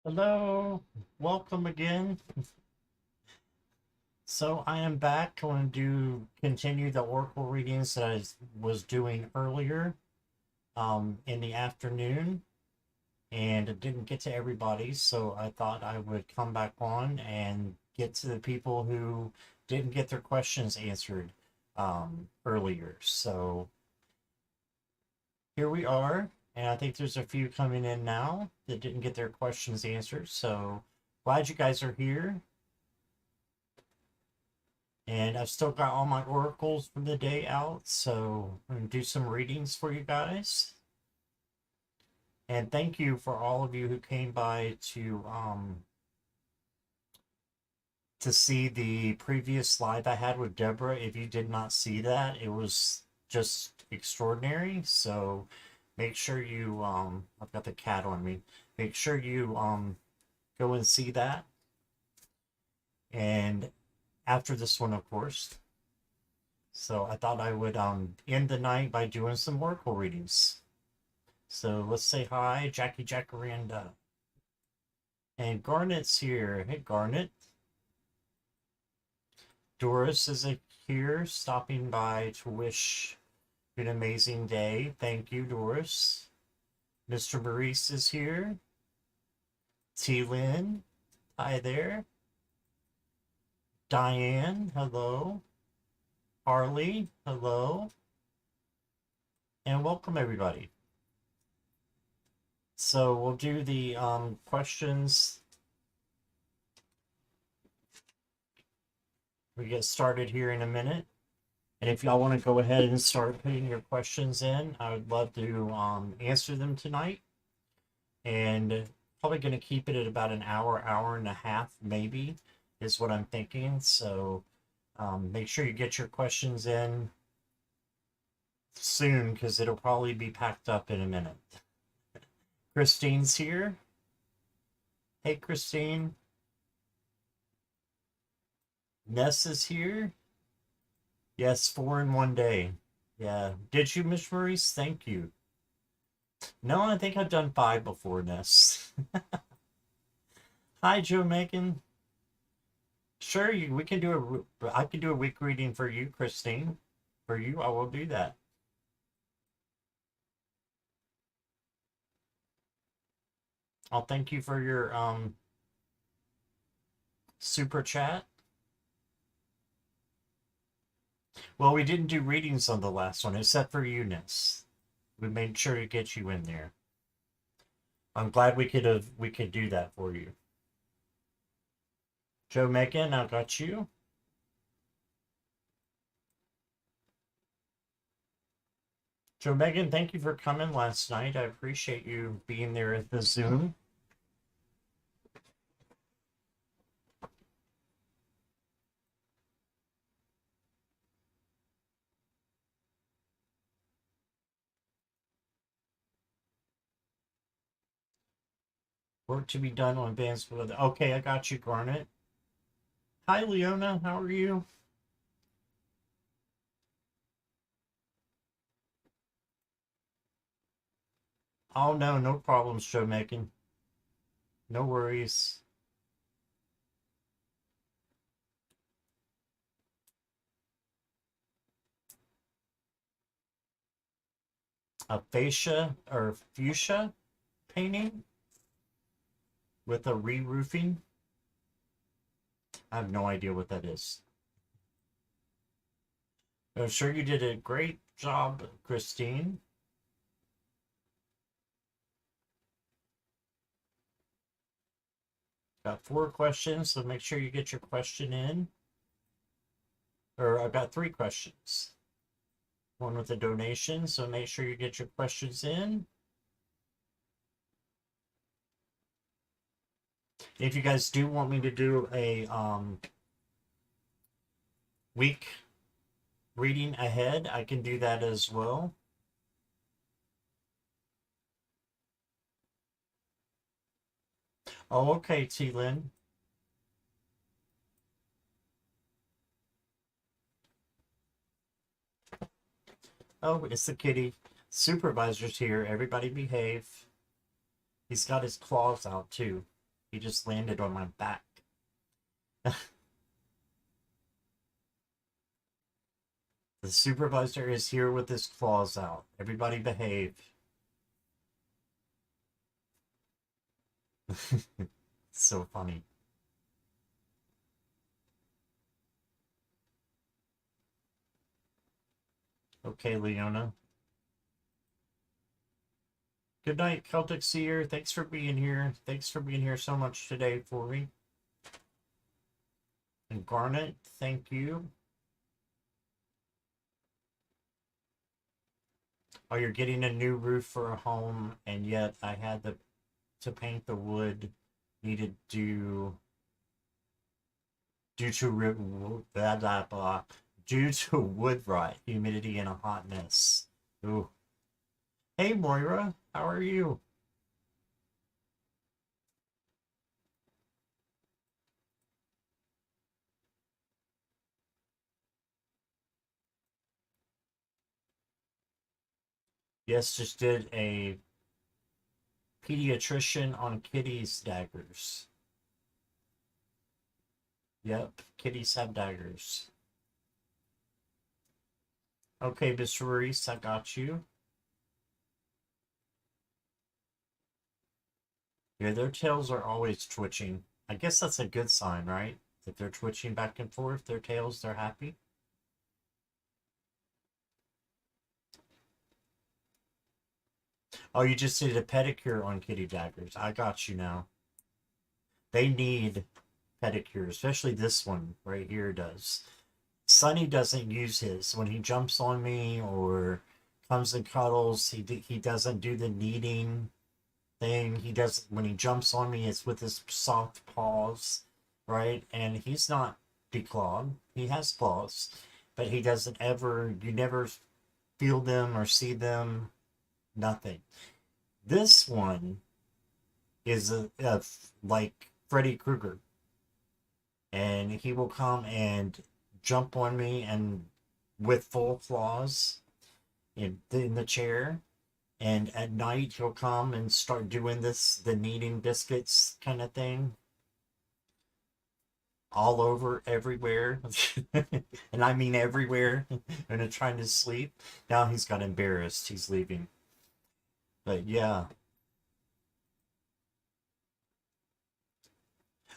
Hello, welcome again. So I am back. I want to continue the Oracle readings that I was doing earlier in the afternoon, and it didn't get to everybody, so I thought I would come back on and get to the people who didn't get their questions answered earlier. So here we are, and I think there's a few coming in now that didn't get their questions answered. So glad you guys are here. And I've still got all my oracles from the day out, so I'm going to do some readings for you guys. And thank you for all of you who came by to see the previous live I had with Deborah. If you did not see that, it was just extraordinary. So make sure you I've got the cat on me. Make sure you go and see that. And after this one, of course. So I thought I would end the night by doing some oracle readings. So let's say hi, Jackie Jacaranda. And Garnet's here. Hey, Garnet. Doris is here, stopping by to wish you an amazing day. Thank you, Doris. Mr. Maurice is here. T. Lynn, hi there. Diane, hello. Harley, hello. And welcome, everybody. So we'll do the questions. We get started here in a minute. And if y'all want to go ahead and start putting your questions in, I would love to answer them tonight. And probably going to keep it at about an hour, hour and a half, maybe, is what I'm thinking. So make sure you get your questions in soon because it'll probably be packed up in a minute. Christine's here. Hey, Christine. Ness is here. Yes, 4 in 1 day. Yeah. Did you, Miss Maurice? Thank you. No, I think I've done 5 before, Ness. Hi, Joe Megan. Sure, we can do I can do a week reading for you, Christine. For you, I will do that. I'll thank you for your super chat. Well, we didn't do readings on the last one, except for Eunice. We made sure to get you in there. I'm glad we could do that for you. Joe Megan, I got you. Joe Megan, thank you for coming last night. I appreciate you being there at the Zoom. Work to be done on advanced with. Okay, I got you, Garnet. Hi, Leona. How are you? Oh no, no problems, Joe Megan. No worries. A fascia or fuchsia painting with a re-roofing. I have no idea what that is. I'm sure you did a great job, Christine. Got 4 questions, so make sure you get your question in. Or I've got 3 questions. One with a donation, so make sure you get your questions in. If you guys do want me to do a week reading ahead, I can do that as well. Oh, okay, T. Lynn. Oh, it's the kitty. Supervisor's here. Everybody behave. He's got his claws out too. He just landed on my back. The supervisor is here with his claws out. Everybody behave. So funny. Okay, Leona. Good night, Celtic Seer. Thanks for being here. Thanks for being here so much today for me. And Garnet, thank you. Oh, you're getting a new roof for a home, and yet I had to paint the wood needed due to blah, blah, blah, due to wood rot, humidity, and a hot mess. Ooh. Hey, Moira, how are you? Yes, just did a pediatrician on kitties' daggers. Yep, kitties have daggers. Okay, Mr. Reese, I got you. Yeah, their tails are always twitching. I guess that's a good sign, right? If they're twitching back and forth, their tails, they're happy. Oh, you just did a pedicure on kitty daggers. I got you now. They need pedicure, especially this one right here does. Sunny doesn't use his. When he jumps on me or comes and cuddles, he doesn't do the kneading thing. He does when he jumps on me, it's with his soft paws, right? And he's not declawed. He has claws, but he doesn't ever. You never feel them or see them. Nothing. This one is like Freddy Krueger, and he will come and jump on me and with full claws in the chair. And at night he'll come and start doing the kneading biscuits kind of thing all over everywhere. And I mean everywhere. And trying to sleep. Now he's got embarrassed. He's leaving. But yeah.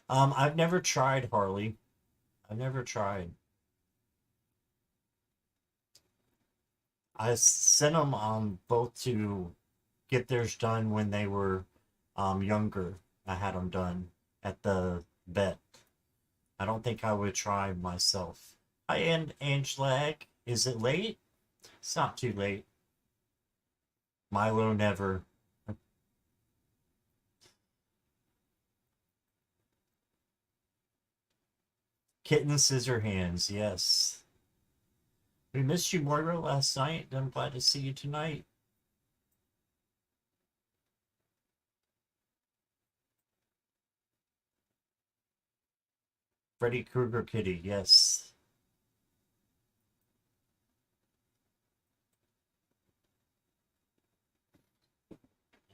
I've never tried Harley. I've never tried. I sent them both to get theirs done when they were younger. I had them done at the vet. I don't think I would try myself. Hi, and Angelag. Is it late? It's not too late. Milo never. Kitten scissor hands, yes. We missed you, Moira, last night. I'm glad to see you tonight. Freddy Krueger kitty, yes.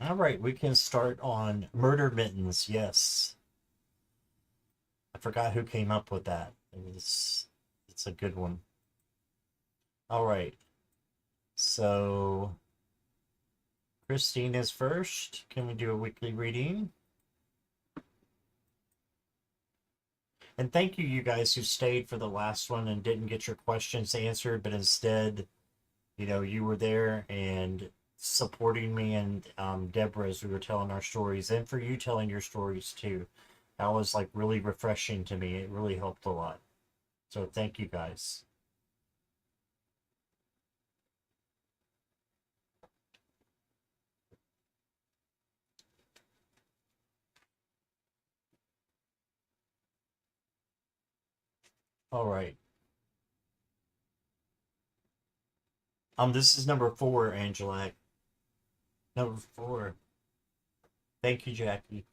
All right, we can start on Murder Mittens, yes. I forgot who came up with that. It's a good one. All right. So Christine is first. Can we do a weekly reading? And thank you, you guys who stayed for the last one and didn't get your questions answered, but instead, you were there and supporting me and Deborah as we were telling our stories, and for you telling your stories too. That was like really refreshing to me. It really helped a lot. So thank you guys. All right. This is number 4, Angela. Number 4. Thank you, Jackie.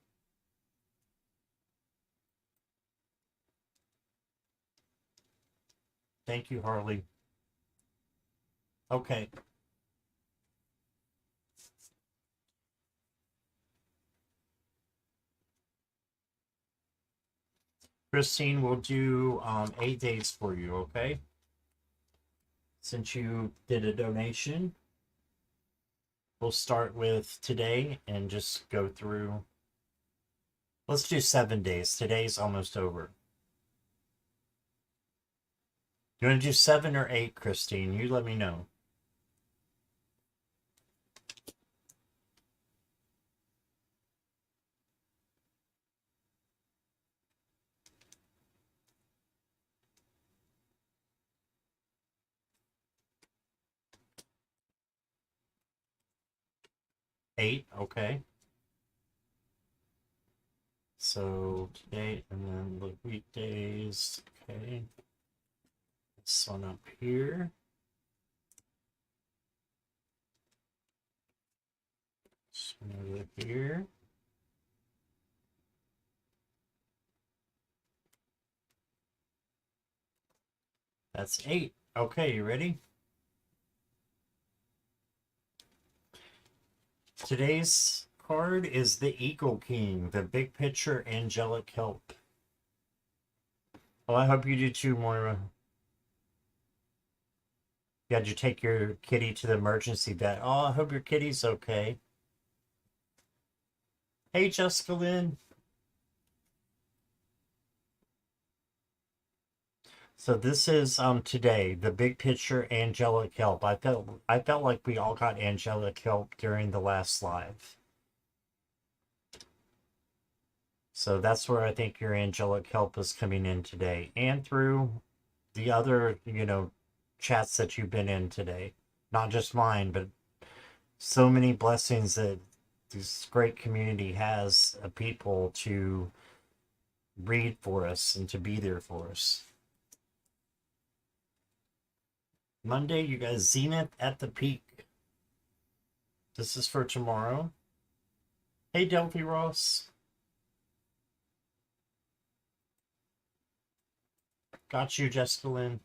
Thank you, Harley. Okay. Christine will do 8 days for you, okay? Since you did a donation, we'll start with today and just go through. Let's do 7 days. Today's almost over. You want to do 7 or 8, Christine? You let me know. Eight, okay. So today and then the weekdays, okay. This one up here. This one over here. That's 8. Okay, you ready? Today's card is the Eagle King, the big picture angelic help. Well, I hope you do too, Moira. You had you take your kitty to the emergency vet. Oh, I hope your kitty's okay. Hey, Jessica Lynn. So this is today, the big picture angelic help. I felt like we all got angelic help during the last live. So that's where I think your angelic help is coming in today, and through the other, chats that you've been in today. Not just mine, but so many blessings that this great community has of people to read for us and to be there for us. Monday, you guys, Zenith at the Peak. This is for tomorrow. Hey, Delphi Ross. Got you, Jessica Lynn.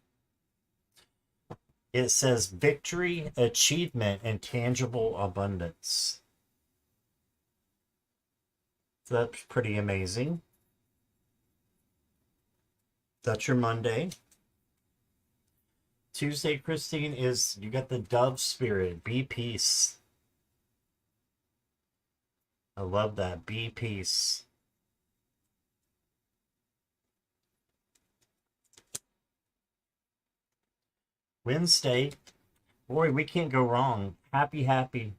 It says victory, achievement, and tangible abundance. So that's pretty amazing. That's your Monday. Tuesday, Christine, is you got the dove spirit. Be peace. I love that. Be peace. Wednesday, boy, we can't go wrong. Happy, happy.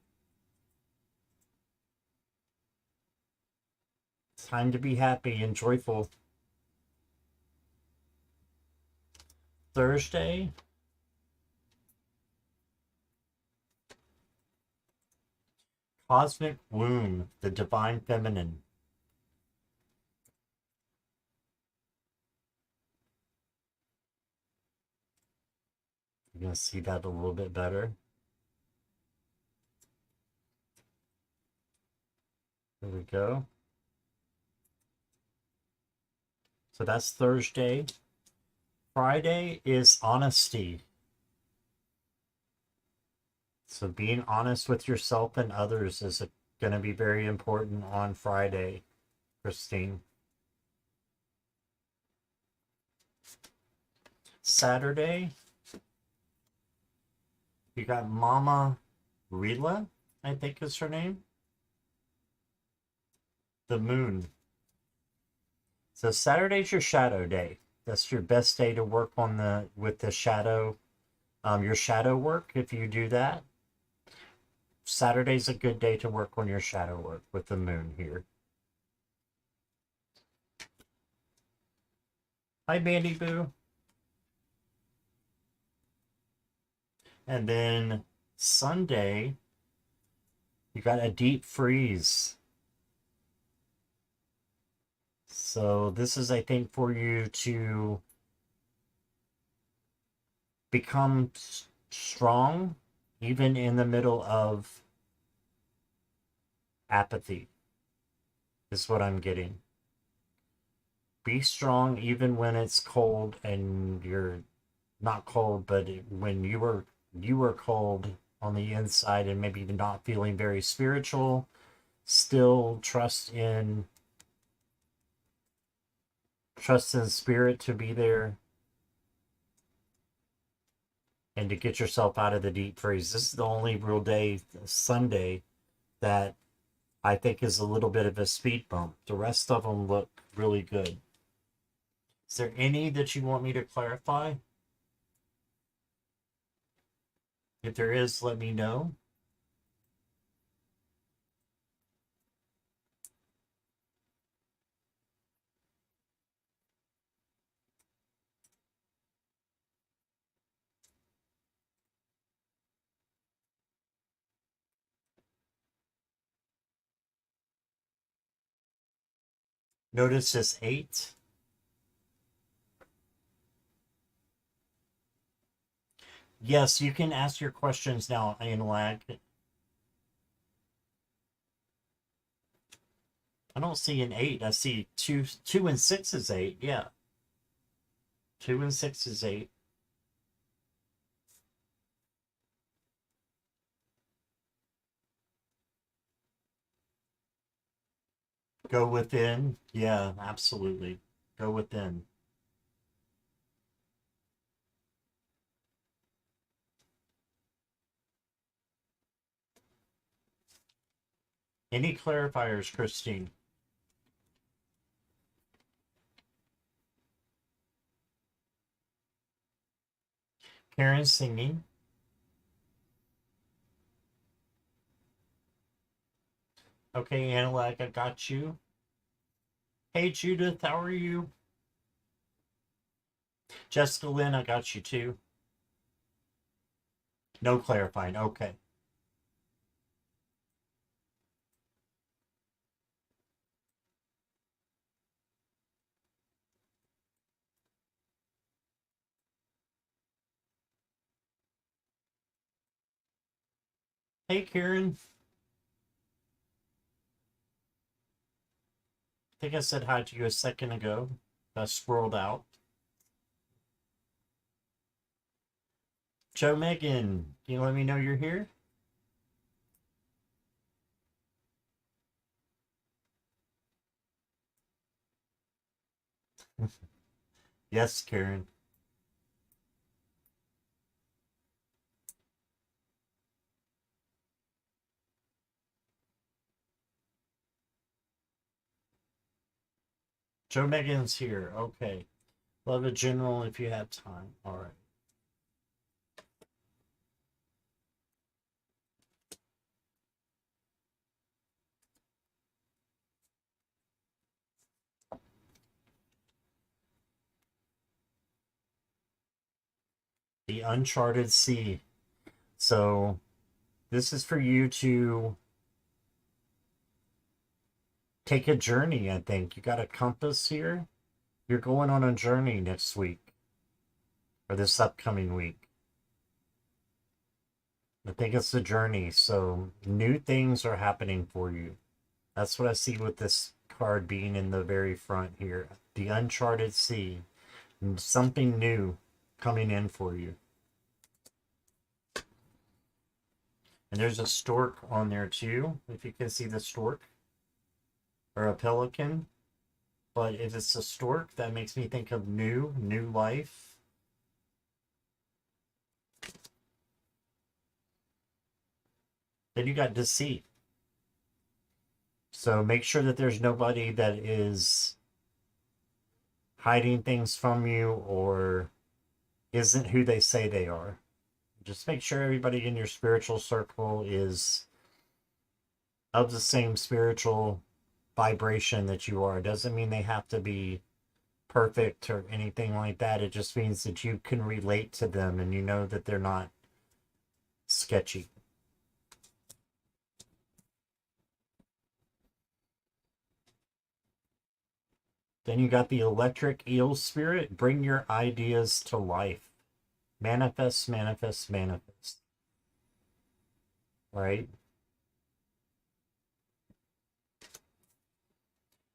It's time to be happy and joyful. Thursday, cosmic womb, the divine feminine. You're going to see that a little bit better. There we go. So that's Thursday. Friday is honesty. So being honest with yourself and others is going to be very important on Friday, Christine. Saturday, you got Mama Rila, I think is her name. The moon. So Saturday's your shadow day. That's your best day to work on with the shadow, your shadow work. If you do that, Saturday's a good day to work on your shadow work with the moon here. Hi, Mandy Boo. And then Sunday, you got a deep freeze. So this is, I think, for you to become strong even in the middle of apathy, is what I'm getting. Be strong even when it's cold and you're not cold, but when you were cold on the inside and maybe even not feeling very spiritual, still trust in trust in spirit to be there and to get yourself out of the deep freeze. This is the only real day, Sunday, that I think is a little bit of a speed bump. The rest of them look really good. Is there any that you want me to clarify? If there is, let me know. Notice this 8. Yes, you can ask your questions now, Analag. I don't see an 8. I see 2. 2 and 6 is 8. Yeah. 2 and 6 is 8. Go within. Yeah, absolutely. Go within. Any clarifiers, Christine? Karen singing. Okay, Analag, I got you. Hey, Judith, how are you? Jessica Lynn, I got you too. No clarifying. Okay. Hey, Karen. I think I said hi to you a second ago. I scrolled out. Joe Megan, can you let me know you're here? Yes, Karen. Joe Megan's here. Okay. Love a general if you have time. All right. The Uncharted Sea. So this is for you to take a journey, I think. You got a compass here. You're going on a journey next week or this upcoming week. I think it's a journey. So new things are happening for you. That's what I see with this card being in the very front here. The Uncharted Sea. Something new coming in for you. And there's a stork on there too, if you can see the stork. Or a pelican. But if it's a stork, that makes me think of new life. Then you got deceit. So make sure that there's nobody that is hiding things from you or isn't who they say they are. Just make sure everybody in your spiritual circle is of the same spiritual vibration that you are. It doesn't mean they have to be perfect or anything like that. It just means that you can relate to them and you know that they're not sketchy. Then you got the electric eel spirit. Bring your ideas to life. Manifest, manifest, manifest. Right?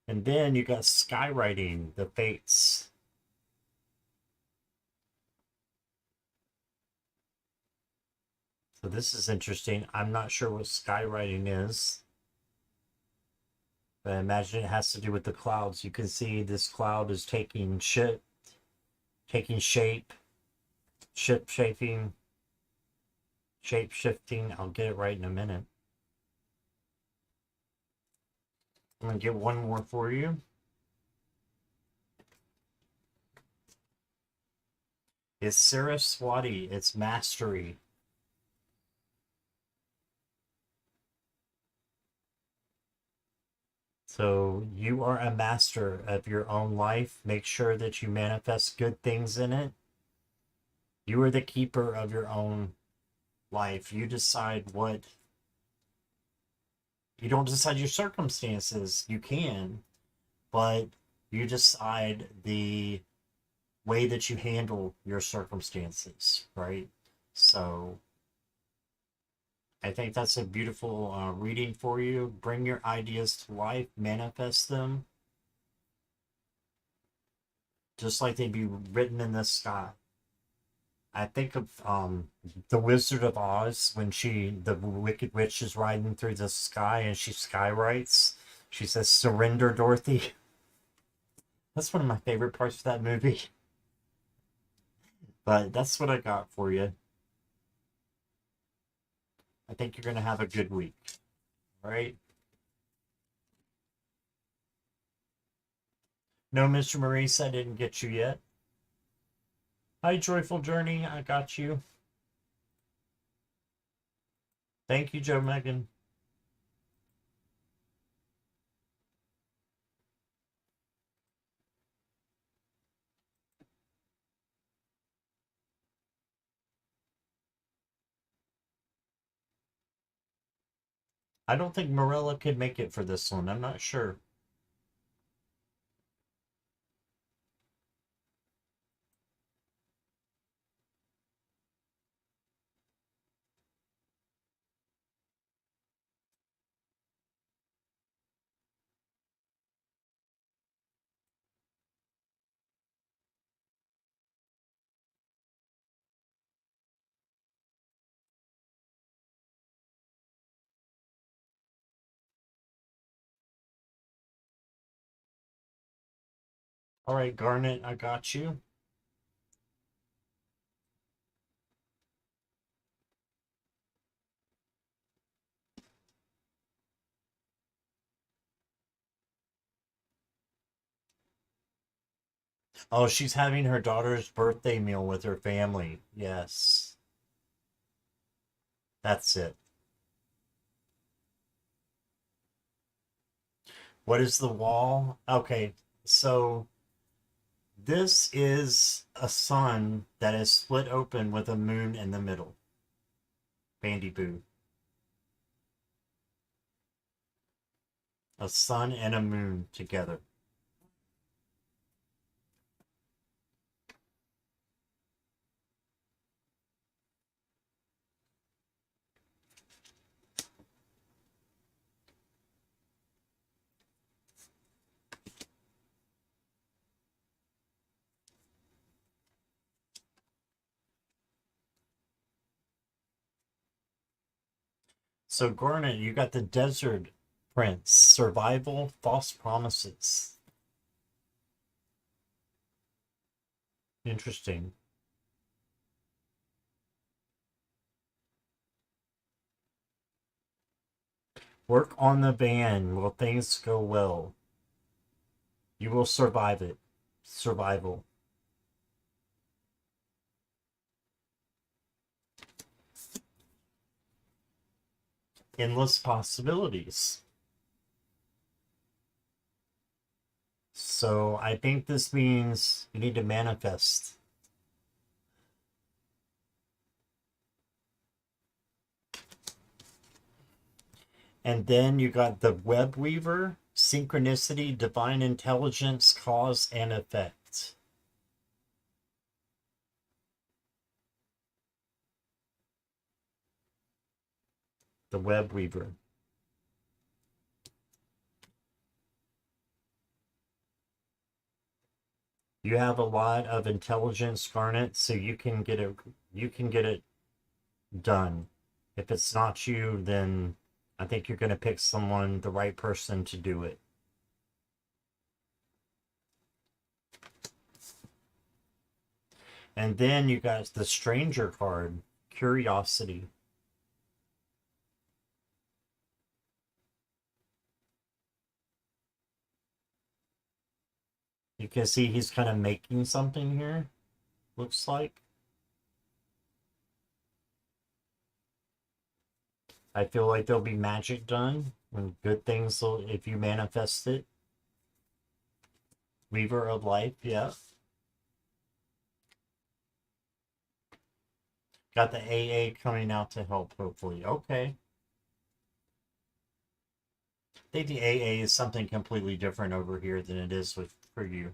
And then you got skywriting, the fates. So this is interesting. I'm not sure what skywriting is. But I imagine it has to do with the clouds. You can see this cloud is taking shape, ship shaping, shape shifting. I'll get it right in a minute. I'm gonna get one more for you. It's Saraswati. It's mastery. So you are a master of your own life. Make sure that you manifest good things in it. You are the keeper of your own life. You decide what, you don't decide your circumstances. You can, but you decide the way that you handle your circumstances, right? So I think that's a beautiful reading for you. Bring your ideas to life, manifest them, just like they be written in the sky. I think of the Wizard of Oz when the Wicked Witch is riding through the sky and she skywrites. She says, "Surrender, Dorothy." That's one of my favorite parts of that movie. But that's what I got for you. I think you're gonna have a good week. All right. No, Mr. Maurice, I didn't get you yet. Hi, Joyful Journey. I got you. Thank you, Joe Megan. I don't think Morella could make it for this one. I'm not sure. All right, Garnet, I got you. Oh, she's having her daughter's birthday meal with her family. Yes, that's it. What is the wall? Okay, so this is a sun that is split open with a moon in the middle. Bandy Boo. A sun and a moon together. So, Garnet, you got the Desert Prince, survival, false promises. Interesting. Work on the van. Will things go well? You will survive it. Survival. Endless possibilities. So I think this means you need to manifest. And then you got the web weaver, synchronicity, divine intelligence, cause and effect. The web weaver. You have a lot of intelligence, Garnet, so you can get it done. If it's not you, then I think you're going to pick someone, the right person to do it. And then you got the stranger card, curiosity. You can see he's kind of making something here, looks like. I feel like there'll be magic done and good things if you manifest it. Weaver of life, yeah. Got the AA coming out to help, hopefully. Okay. I think the AA is something completely different over here than it is for you.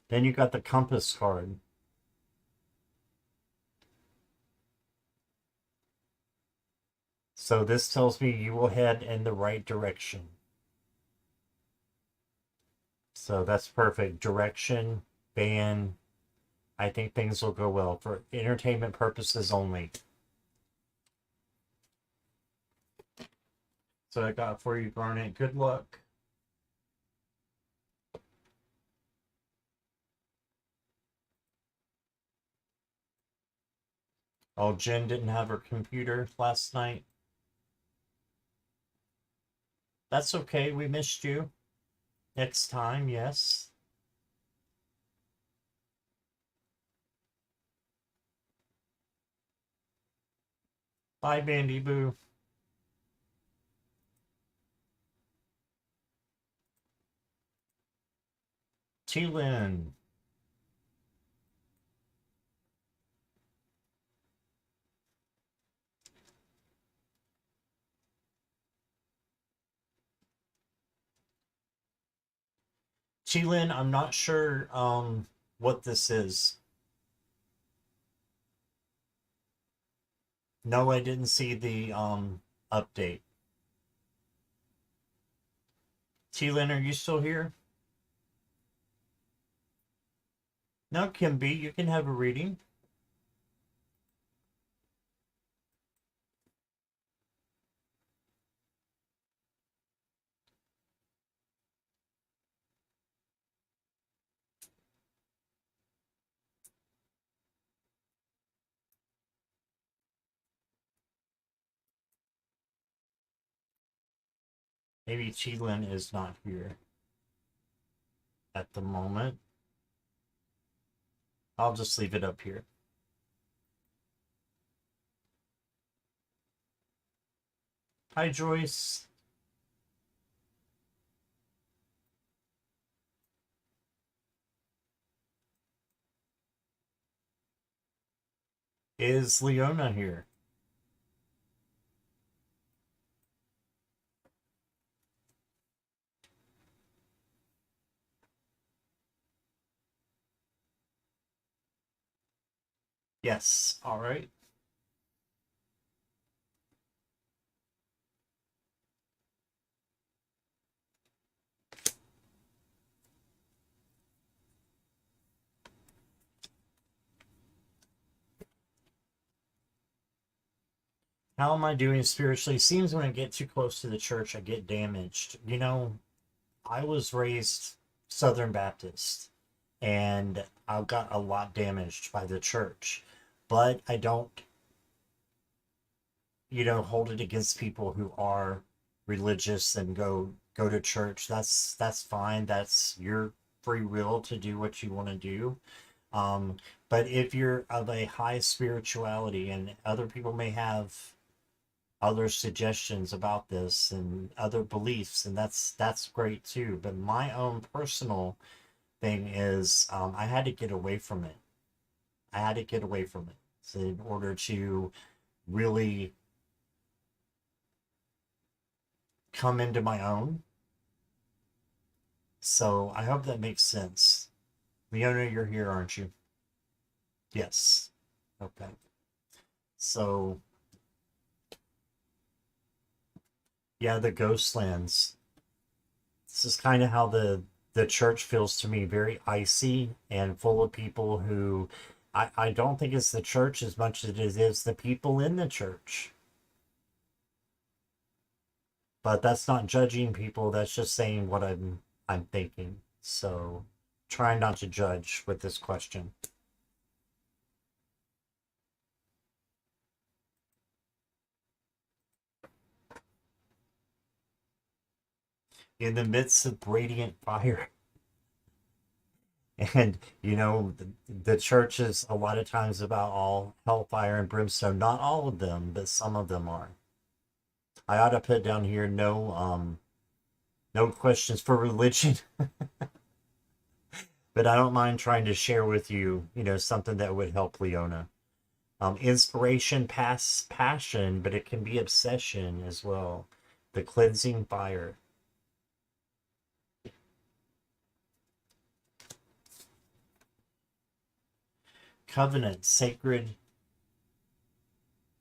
Then you got the compass card. So this tells me you will head in the right direction. So that's perfect. Direction, band. I think things will go well for entertainment purposes only. So I got for you, Garnet. Good luck. Oh, Jen didn't have her computer last night. That's okay. We missed you. Next time, yes. Bye, Bandy Boo. T-Lin. T-Lin, I'm not sure what this is. No, I didn't see the update. T-Lin, are you still here? No, Kimby, you can have a reading. Maybe T-Lin is not here at the moment. I'll just leave it up here. Hi, Joyce. Is Leona here? Yes. All right. How am I doing spiritually? Seems when I get too close to the church, I get damaged. You know, I was raised Southern Baptist and I got a lot damaged by the church. But I don't, hold it against people who are religious and go to church. That's fine. That's your free will to do what you want to do. Um, but if you're of a high spirituality and other people may have other suggestions about this and other beliefs, and that's great too. But my own personal thing is I had to get away from it. I had to get away from it so in order to really come into my own. So I hope that makes sense. Leona, you're here, aren't you? Yes. Okay. So yeah, the Ghostlands. This is kind of how the church feels to me, very icy and full of people who I don't think it's the church as much as it is the people in the church. But that's not judging people, that's just saying what I'm thinking. So try not to judge with this question. In the midst of radiant fire. And the church is a lot of times about all hellfire and brimstone. Not all of them, but some of them are. I ought to put down here no questions for religion, but I don't mind trying to share with you, something that would help Leona. Inspiration, passion, but it can be obsession as well. The cleansing fire. Covenant, sacred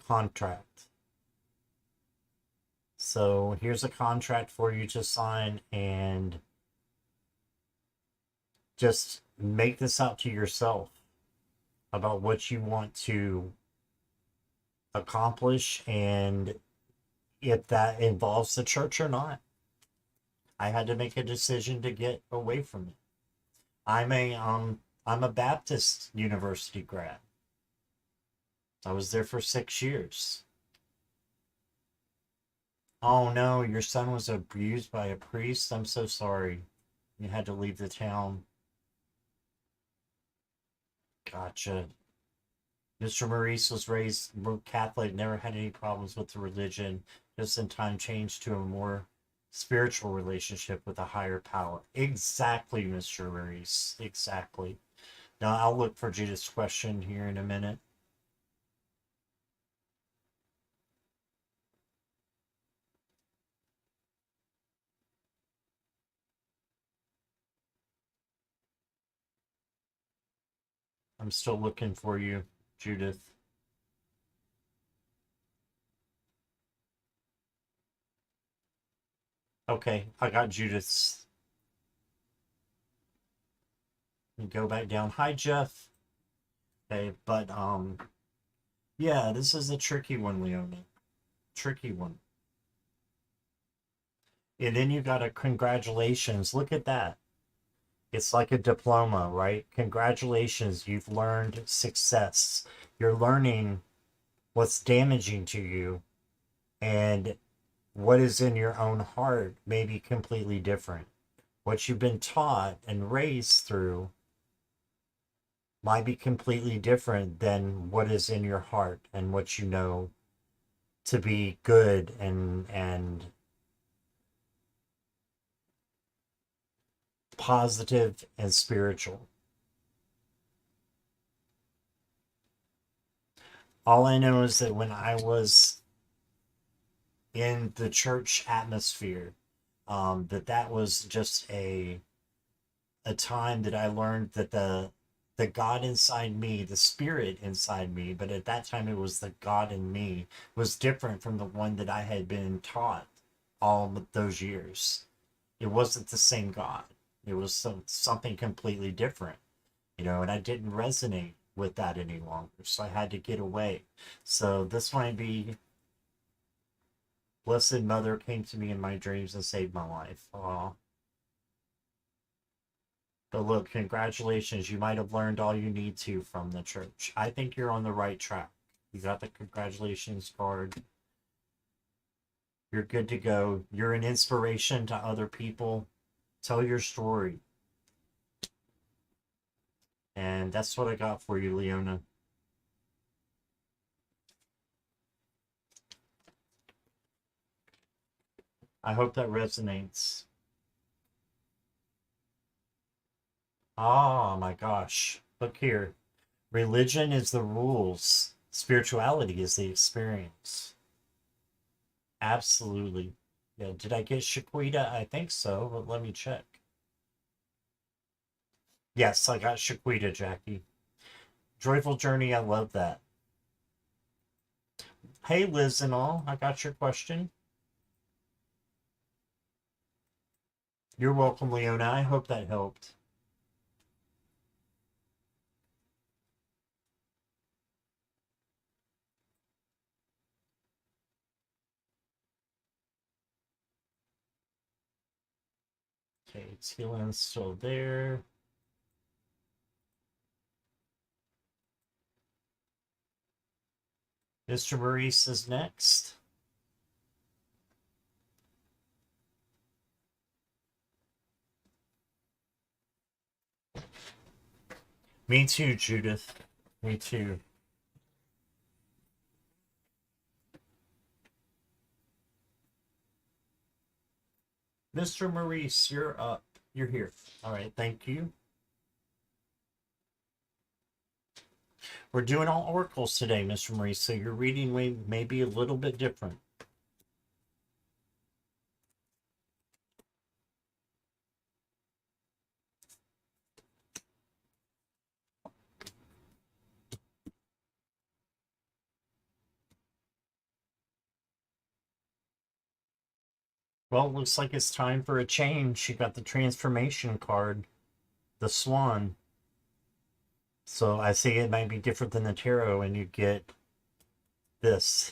contract. So here's a contract for you to sign, and just make this out to yourself about what you want to accomplish and if that involves the church or not. I had to make a decision to get away from it. I'm a Baptist university grad. I was there for 6 years. Oh no, your son was abused by a priest. I'm so sorry. You had to leave the town. Gotcha. Mr. Maurice was raised Catholic, never had any problems with the religion, just in time changed to a more spiritual relationship with a higher power. Exactly, Mr. Maurice. Exactly. Now I'll look for Judith's question here in a minute. I'm still looking for you, Judith. Okay, I got Judith's. Go back down. Hi, Jeff. Okay, but yeah, this is a tricky one, Leona. Tricky one. And then you got a congratulations. Look at that. It's like a diploma, right? Congratulations, you've learned success. You're learning what's damaging to you, and what is in your own heart may be completely different. What you've been taught and raised through might be completely different than what is in your heart and what you know to be good and positive and spiritual. All I know is that when I was in the church atmosphere, that was just a time that I learned that the God inside me, the spirit inside me, but at that time it was the God in me, was different from the one that I had been taught all of those years. It wasn't the same God. It was something completely different, and I didn't resonate with that any longer. So I had to get away. So this might be Blessed Mother came to me in my dreams and saved my life. Aw. But look, congratulations. You might have learned all you need to from the church. I think you're on the right track. You got the congratulations card. You're good to go. You're an inspiration to other people. Tell your story. And that's what I got for you, Leona. I hope that resonates. Oh my gosh. Look here. Religion is the rules, spirituality is the experience. Absolutely. Yeah, did I get Shaquita? I think so, but let me check. Yes, I got Shaquita, Jackie. Joyful Journey, I love that. Hey, Liz and all, I got your question. You're welcome, Leona. I hope that helped. Okay, it's healing still there. Mr. Maurice is next. Me too, Judith. Me too. Mr. Maurice, you're up. You're here. All right, thank you. We're doing all oracles today, Mr. Maurice, so your reading may be a little bit different. Well, it looks like it's time for a change. You got the transformation card, the swan. So I see it might be different than the tarot, and you get this,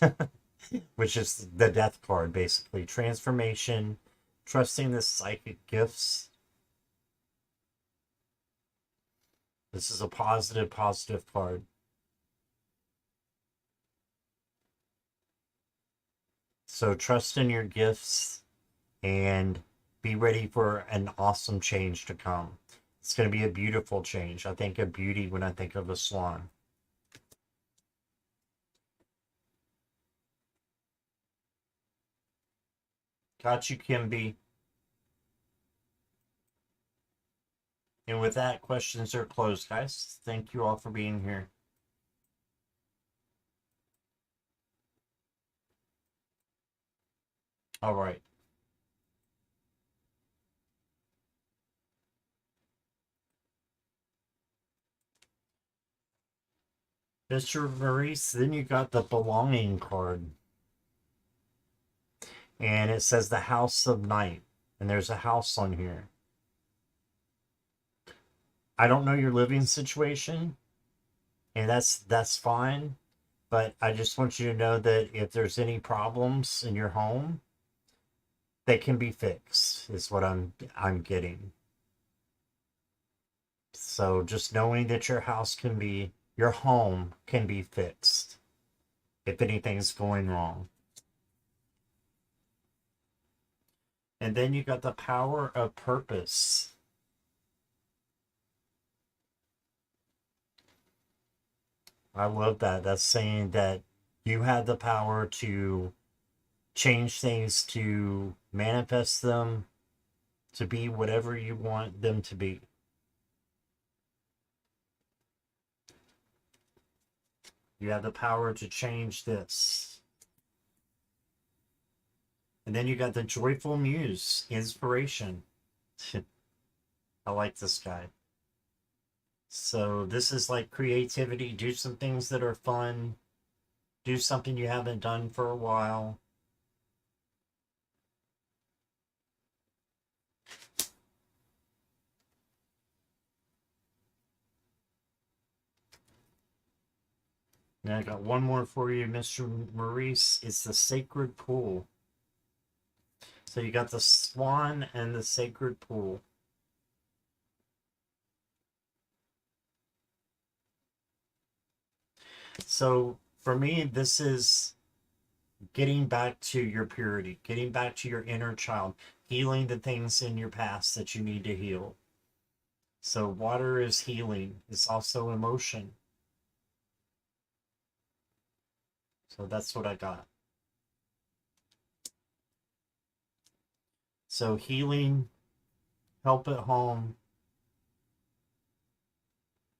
which is the death card, basically. Transformation, trusting the psychic gifts. This is a positive card. So trust in your gifts and be ready for an awesome change to come. It's going to be a beautiful change. I think of beauty when I think of a swan. Got you, Kimby. And with that, questions are closed, guys. Thank you all for being here. All right. Mr. Maurice, then you got the belonging card. And it says the House of Night. And there's a house on here. I don't know your living situation, and that's fine. But I just want you to know that if there's any problems in your home, they can be fixed, is what I'm getting. So just knowing that your home can be fixed if anything's going wrong. And then you got the power of purpose. I love that. That's saying that you have the power to change things, to manifest them, to be whatever you want them to be. You have the power to change this. And then you got the joyful muse, inspiration. I like this guy. So this is like creativity. Do some things that are fun. Do something you haven't done for a while. And I got one more for you, Mr. Maurice. It's the sacred pool. So you got the swan and the sacred pool. So for me, this is getting back to your purity, getting back to your inner child, healing the things in your past that you need to heal. So water is healing. It's also emotion. So that's what I got. So healing, help at home,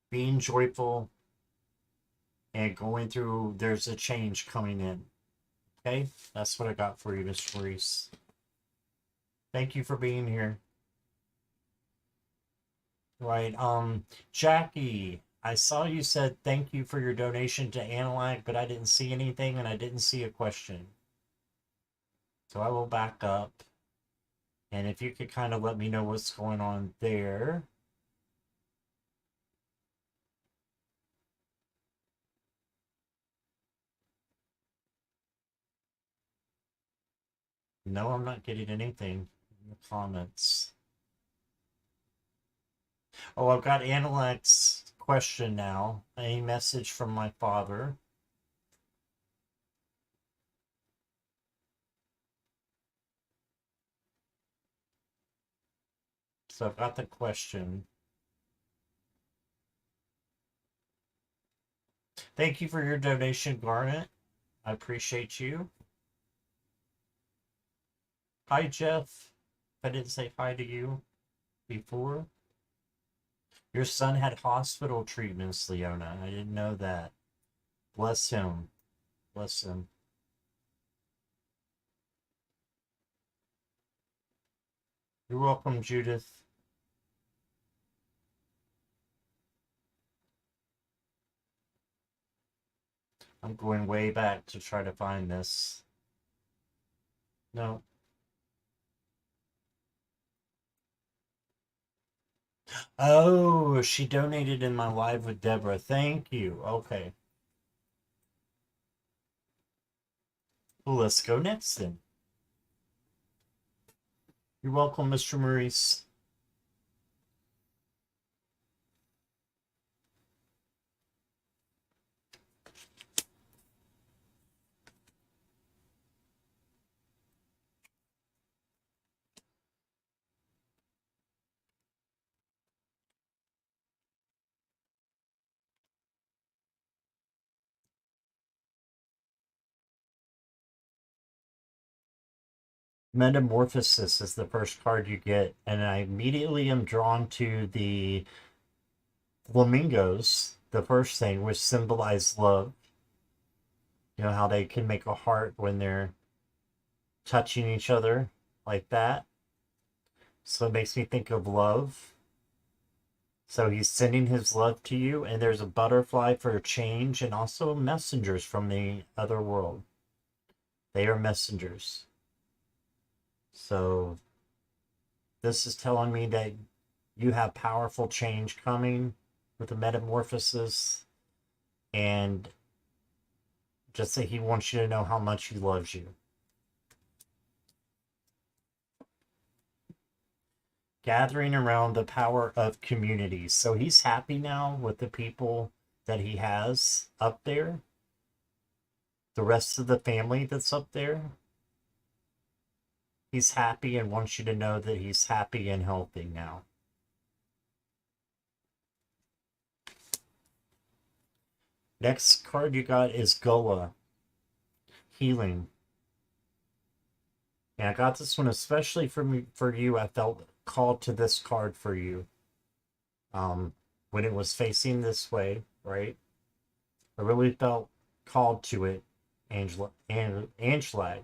being joyful, and going through, there's a change coming in. Okay, that's what I got for you, Mr. Maurice. Thank you for being here. Right. Jackie, I saw you said thank you for your donation to Analyte, but I didn't see anything and I didn't see a question. So I will back up. And if you could kind of let me know what's going on there. No, I'm not getting anything in the comments. Oh, I've got Analec's question now. A message from my father. So I've got the question. Thank you for your donation, Garnet. I appreciate you. Hi, Jeff. I didn't say hi to you before. Your son had hospital treatments, Leona. I didn't know that. Bless him. Bless him. You're welcome, Judith. I'm going way back to try to find this. No. Oh, she donated in my live with Deborah. Thank you. Okay. Well, let's go next then. You're welcome, Mr. Maurice. Metamorphosis is the first card you get, and I immediately am drawn to the flamingos, the first thing, which symbolize love. You know how they can make a heart when they're touching each other like that. So it makes me think of love. So he's sending his love to you, and there's a butterfly for a change, and also messengers from the other world. They are messengers. So this is telling me that you have powerful change coming with the metamorphosis, and just that he wants you to know how much he loves you. Gathering around the power of community. So he's happy now with the people that he has up there, the rest of the family that's up there. He's happy and wants you to know that he's happy and healthy now. Next card you got is Goa, healing. And I got this one especially for you. I felt called to this card for you. When it was facing this way, right? I really felt called to it, Angela and Angela.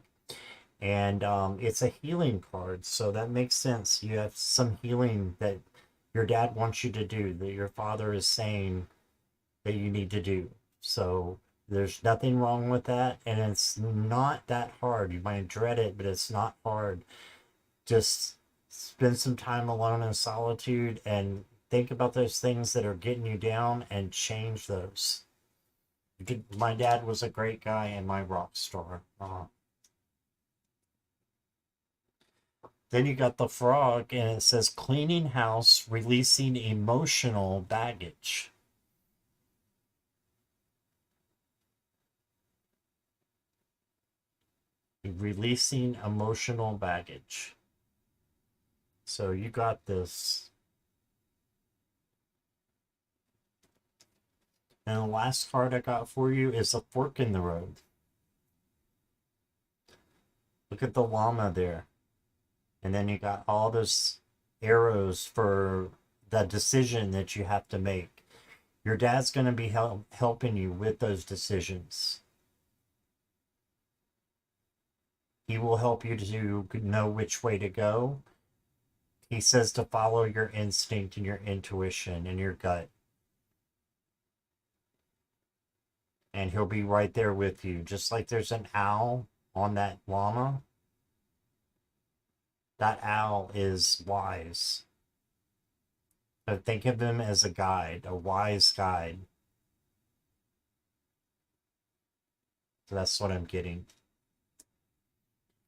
And it's a healing card, so that makes sense. You have some healing that your dad wants you to do, that your father is saying that you need to do. So there's nothing wrong with that, and it's not that hard. You might dread it, but it's not hard. Just spend some time alone in solitude and think about those things that are getting you down and change those. My dad was a great guy and my rock star. Then you got the frog, and it says cleaning house, releasing emotional baggage. Releasing emotional baggage. So you got this. And the last card I got for you is a fork in the road. Look at the llama there. And then you got all those arrows for the decision that you have to make. Your dad's going to be helping you with those decisions. He will help you to know which way to go. He says to follow your instinct and your intuition and your gut. And he'll be right there with you. Just like there's an owl on that llama, that owl is wise. So think of him as a guide, a wise guide. So that's what I'm getting.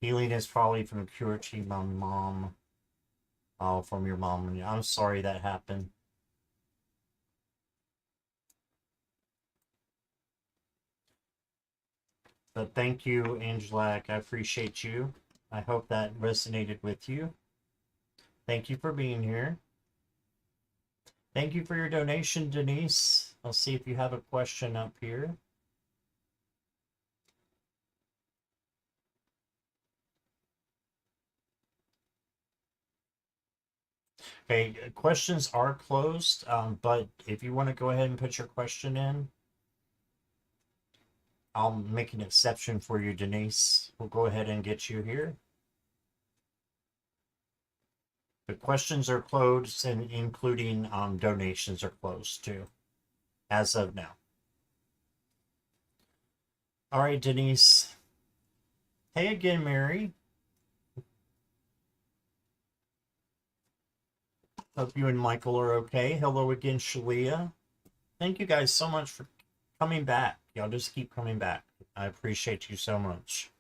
Healing is probably from purity, my mom. Oh, from your mom. I'm sorry that happened. But thank you, Angelac. I appreciate you. I hope that resonated with you. Thank you for being here. Thank you for your donation, Denise. I'll see if you have a question up here. Okay, questions are closed, but if you want to go ahead and put your question in, I'll make an exception for you, Denise. We'll go ahead and get you here. The questions are closed, and including donations are closed too, as of now. All right, Denise. Hey again, Mary. Hope you and Michael are okay. Hello again, Shalia. Thank you guys so much for coming back. Y'all just keep coming back. I appreciate you so much.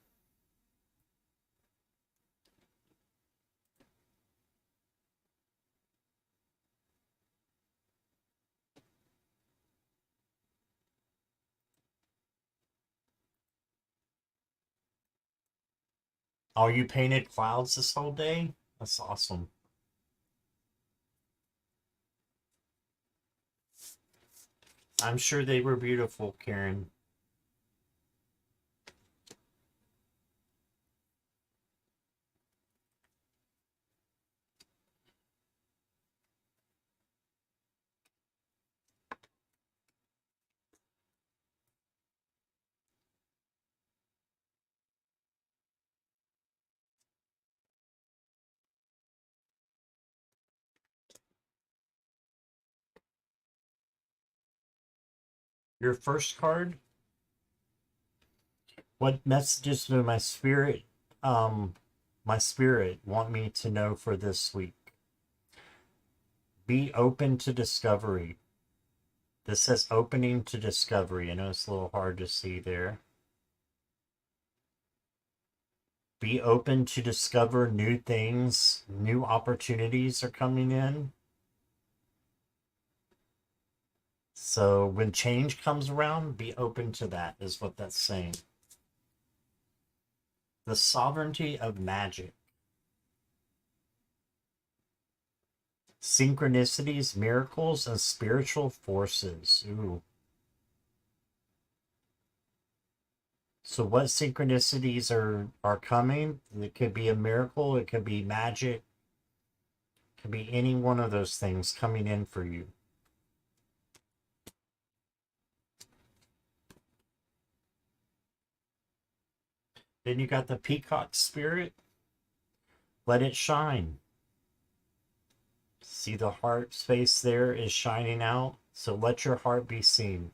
Oh, you painted clouds this whole day? That's awesome. I'm sure they were beautiful, Karen. Your first card? What messages do my spirit want me to know for this week? Be open to discovery. This says opening to discovery. I know it's a little hard to see there. Be open to discover new things. New opportunities are coming in. So when change comes around, be open to that, is what that's saying. The sovereignty of magic. Synchronicities, miracles, and spiritual forces. Ooh. So what synchronicities are coming? It could be a miracle, it could be magic, it could be any one of those things coming in for you. Then you got the peacock spirit. Let it shine. See the heart space there is shining out. So let your heart be seen.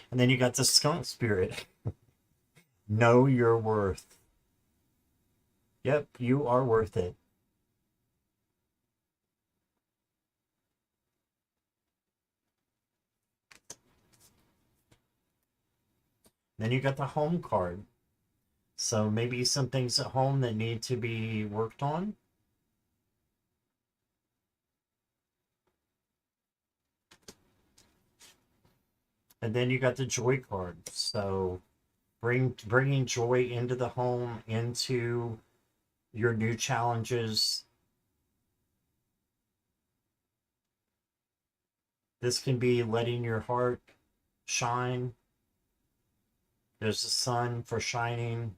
And then you got the skunk spirit. Know your worth. Yep, you are worth it. Then you got the home card. So maybe some things at home that need to be worked on. And then you got the joy card. So bringing joy into the home, into your new challenges. This can be letting your heart shine. There's the sun for shining,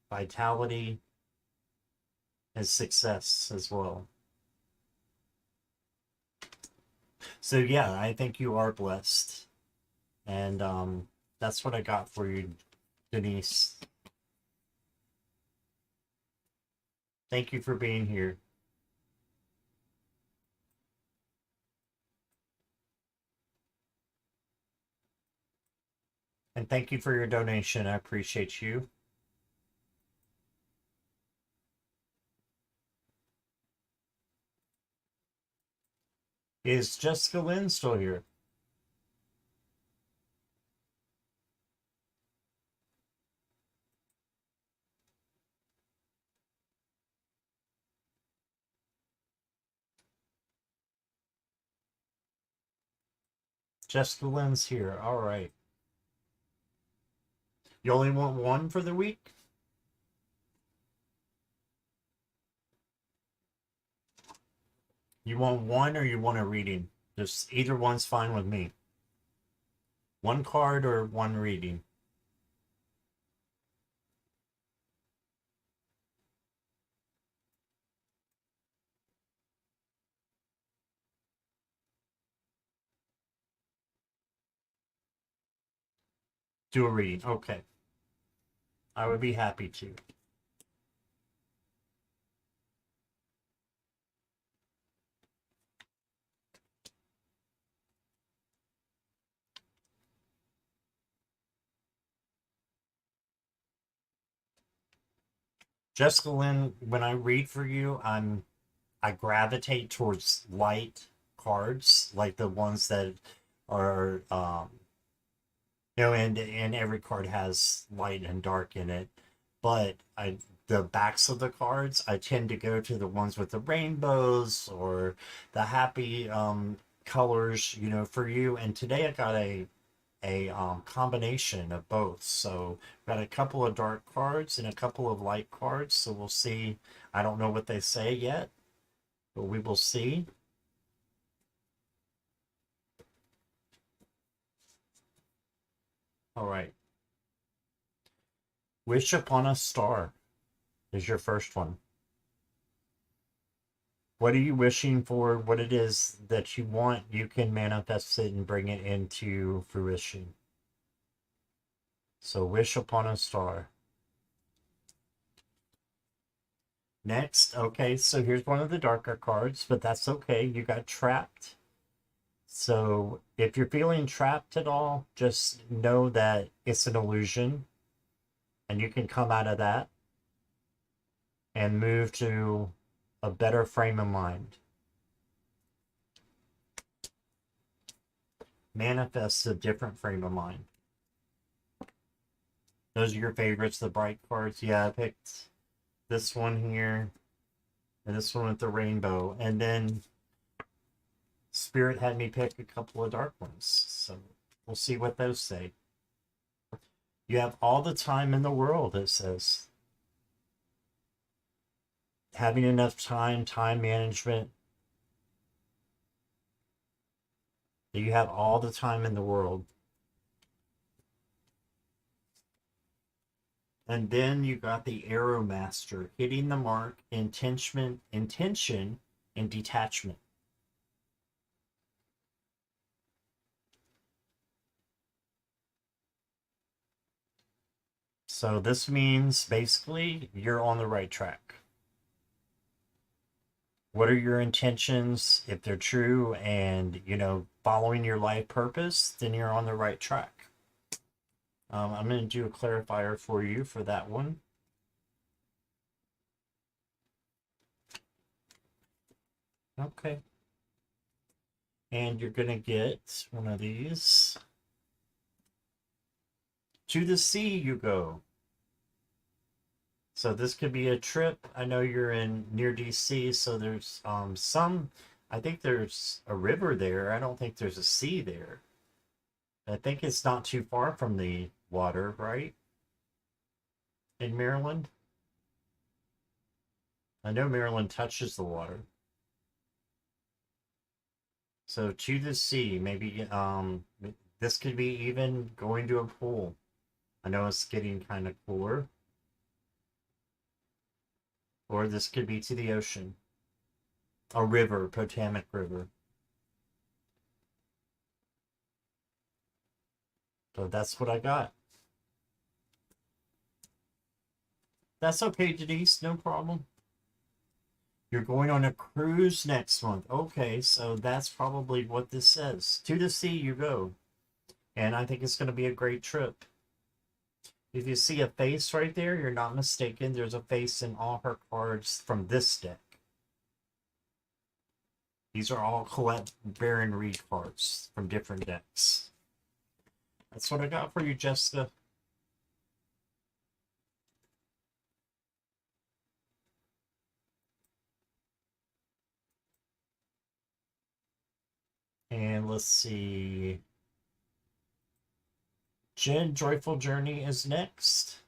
vitality, and success as well. So yeah, I think you are blessed. And that's what I got for you, Denise. Thank you for being here. And thank you for your donation. I appreciate you. Is Jessica Lynn still here? Jessica Lynn's here. All right. You only want one for the week? You want one or you want a reading? Just either one's fine with me. One card or one reading? Do a reading. Okay. I would be happy to. Jessica Lynn, when I read for you, I gravitate towards light cards, like the ones that are and every card has light and dark in it. But the backs of the cards, I tend to go to the ones with the rainbows or the happy colors, for you. And today I got a combination of both. So got a couple of dark cards and a couple of light cards. So we'll see. I don't know what they say yet, but we will see. All right. Wish upon a star is your first one. What are you wishing for? What it is that you want, you can manifest it and bring it into fruition. So wish upon a star. Next, okay, so here's one of the darker cards, but that's okay. You got trapped. So if you're feeling trapped at all, just know that it's an illusion and you can come out of that and move to a better frame of mind. Manifest a different frame of mind. Those are your favorites, the bright cards. Yeah, I picked this one here and this one with the rainbow. And then Spirit had me pick a couple of dark ones. So we'll see what those say. You have all the time in the world, it says. Having enough time, time management. You have all the time in the world. And then you got the Arrow Master, hitting the mark, intention, and detachment. So this means basically you're on the right track. What are your intentions? If they're true and, following your life purpose, then you're on the right track. I'm going to do a clarifier for you for that one. Okay. And you're going to get one of these. To the sea you go. So this could be a trip. I know you're in near DC, so there's I think there's a river there. I don't think there's a sea there. I think it's not too far from the water, right? In Maryland. I know Maryland touches the water. So to the sea, maybe this could be even going to a pool. I know it's getting kind of cooler. Or this could be to the ocean. A river, Potomac River. So that's what I got. That's okay, Denise, no problem. You're going on a cruise next month. Okay, so that's probably what this says. To the sea you go. And I think it's going to be a great trip. If you see a face right there, you're not mistaken. There's a face in all her cards from this deck. These are all Colette Baron Reed cards from different decks. That's what I got for you, Jessica. And let's see. Jen, Joyful Journey is next.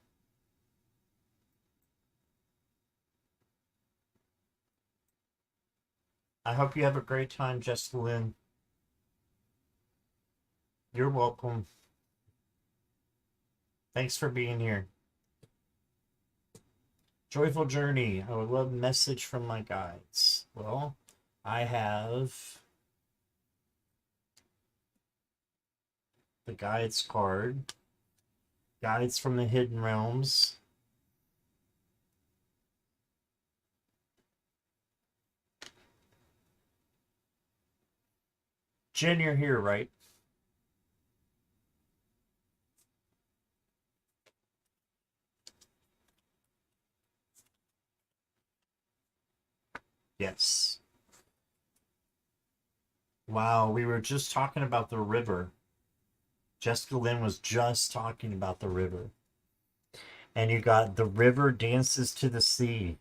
I hope you have a great time, Jessica Lynn. You're welcome. Thanks for being here. Joyful Journey. I would love a message from my guides. Well, I have the guides card. Guides from the Hidden Realms. Jen, you're here, right? Yes. Wow, we were just talking about the river. Jessica Lynn was just talking about the river. And you got the river dances to the sea.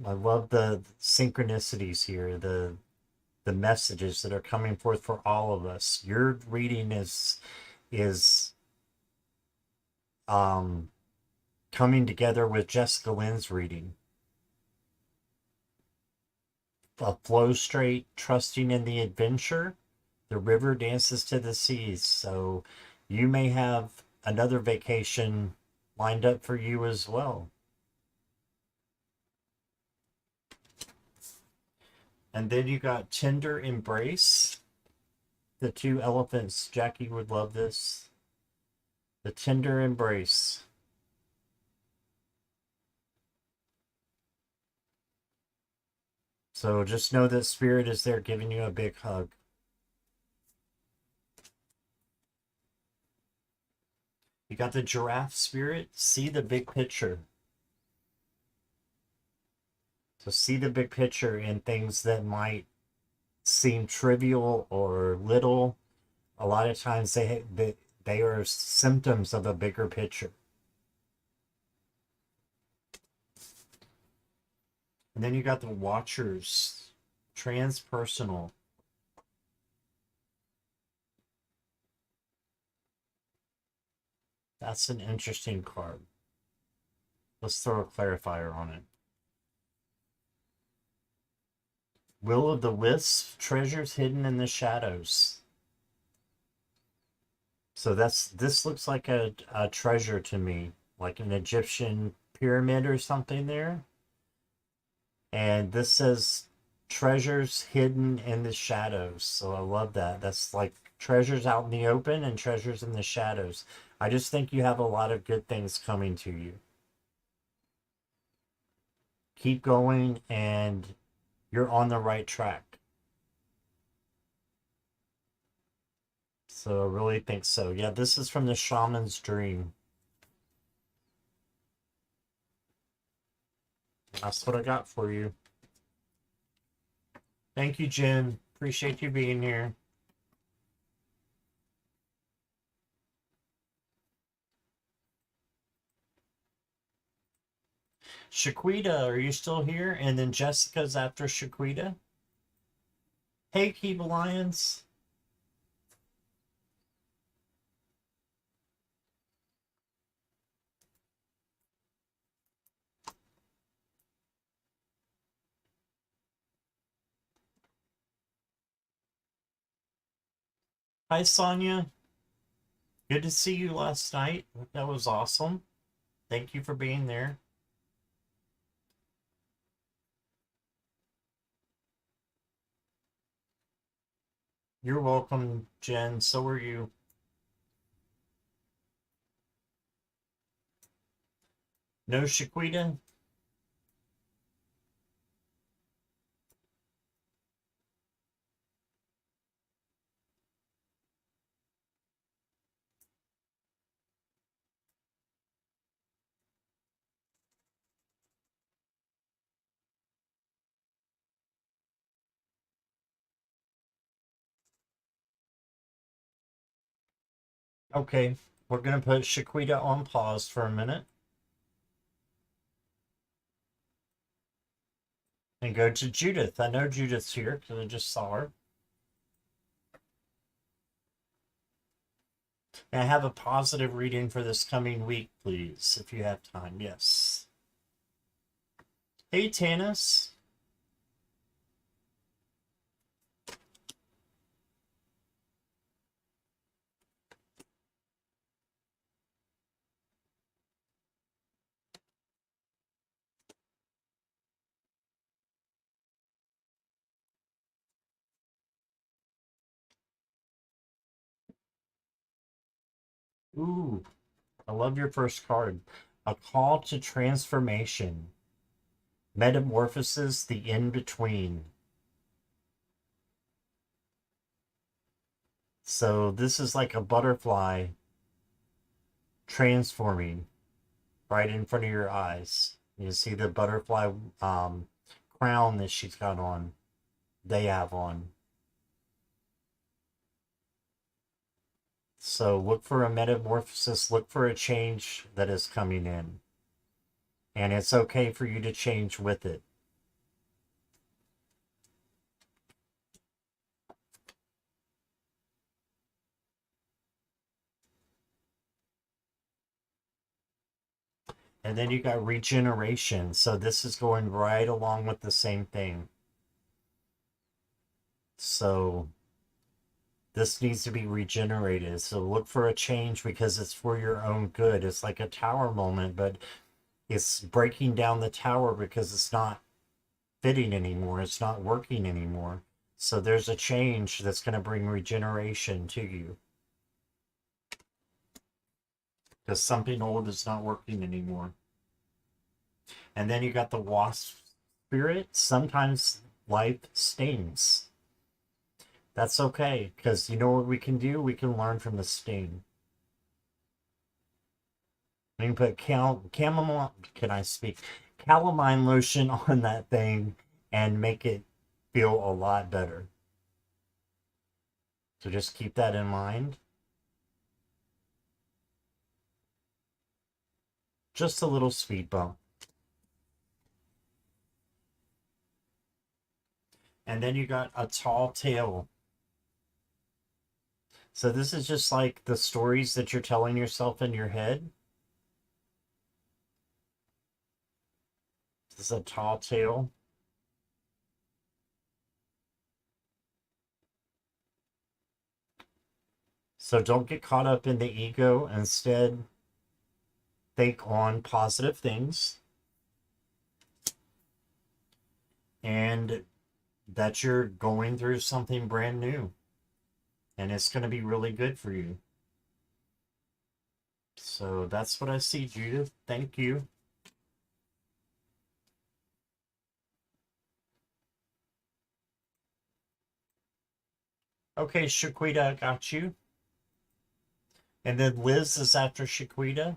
I love the synchronicities here, the messages that are coming forth for all of us. Your reading is coming together with Jessica Lynn's reading. A flow straight, trusting in the adventure. The river dances to the seas. So you may have another vacation lined up for you as well. And then you got Tender Embrace. The two elephants. Jackie would love this. The Tender Embrace. So just know that Spirit is there giving you a big hug. You got the Giraffe Spirit. See the big picture. So see the big picture in things that might seem trivial or little. A lot of times they are symptoms of a bigger picture. And then you got the Watchers, transpersonal. That's an interesting card. Let's throw a clarifier on it. Will of the Wisp, treasures hidden in the shadows. So this looks like a treasure to me, like an Egyptian pyramid or something there. And this says treasures hidden in the shadows. So I love that. That's like treasures out in the open and treasures in the shadows. I just think you have a lot of good things coming to you. Keep going and you're on the right track. So I really think so. Yeah, this is from the Shaman's Dream. That's what I got for you. Thank you, Jen. Appreciate you being here. Shaquita, are you still here? And then Jessica's after Shaquita. Hey, Keep Alliance. Hi, Sonia. Good to see you last night. That was awesome. Thank you for being there. You're welcome, Jen. So are you. No, Shaquita? Okay, we're going to put Shaquita on pause for a minute and go to Judith. I know Judith's here because I just saw her. May I have a positive reading for this coming week, please, if you have time? Yes. Hey, Tanis. Ooh, I love your first card. A call to transformation. Metamorphosis, the in-between. So this is like a butterfly transforming right in front of your eyes. You see the butterfly crown that she's got on, they have on. So look for a metamorphosis, look for a change that is coming in. And it's okay for you to change with it. And then you got regeneration. So this is going right along with the same thing. So this needs to be regenerated. So look for a change because it's for your own good. It's like a tower moment, but it's breaking down the tower because it's not fitting anymore. It's not working anymore. So there's a change that's going to bring regeneration to you. Because something old is not working anymore. And then you got the wasp spirit. Sometimes life stings. That's okay, because you know what we can do? We can learn from the sting. We can put chamomile, can I speak? Calamine lotion on that thing and make it feel a lot better. So just keep that in mind. Just a little speed bump. And then you got a tall tale. So this is just like the stories that you're telling yourself in your head. This is a tall tale. So don't get caught up in the ego. Instead, think on positive things. And that you're going through something brand new. And it's going to be really good for you. So that's what I see, Judith. Thank you. Okay, Shaquita, I got you. And then Liz is after Shaquita.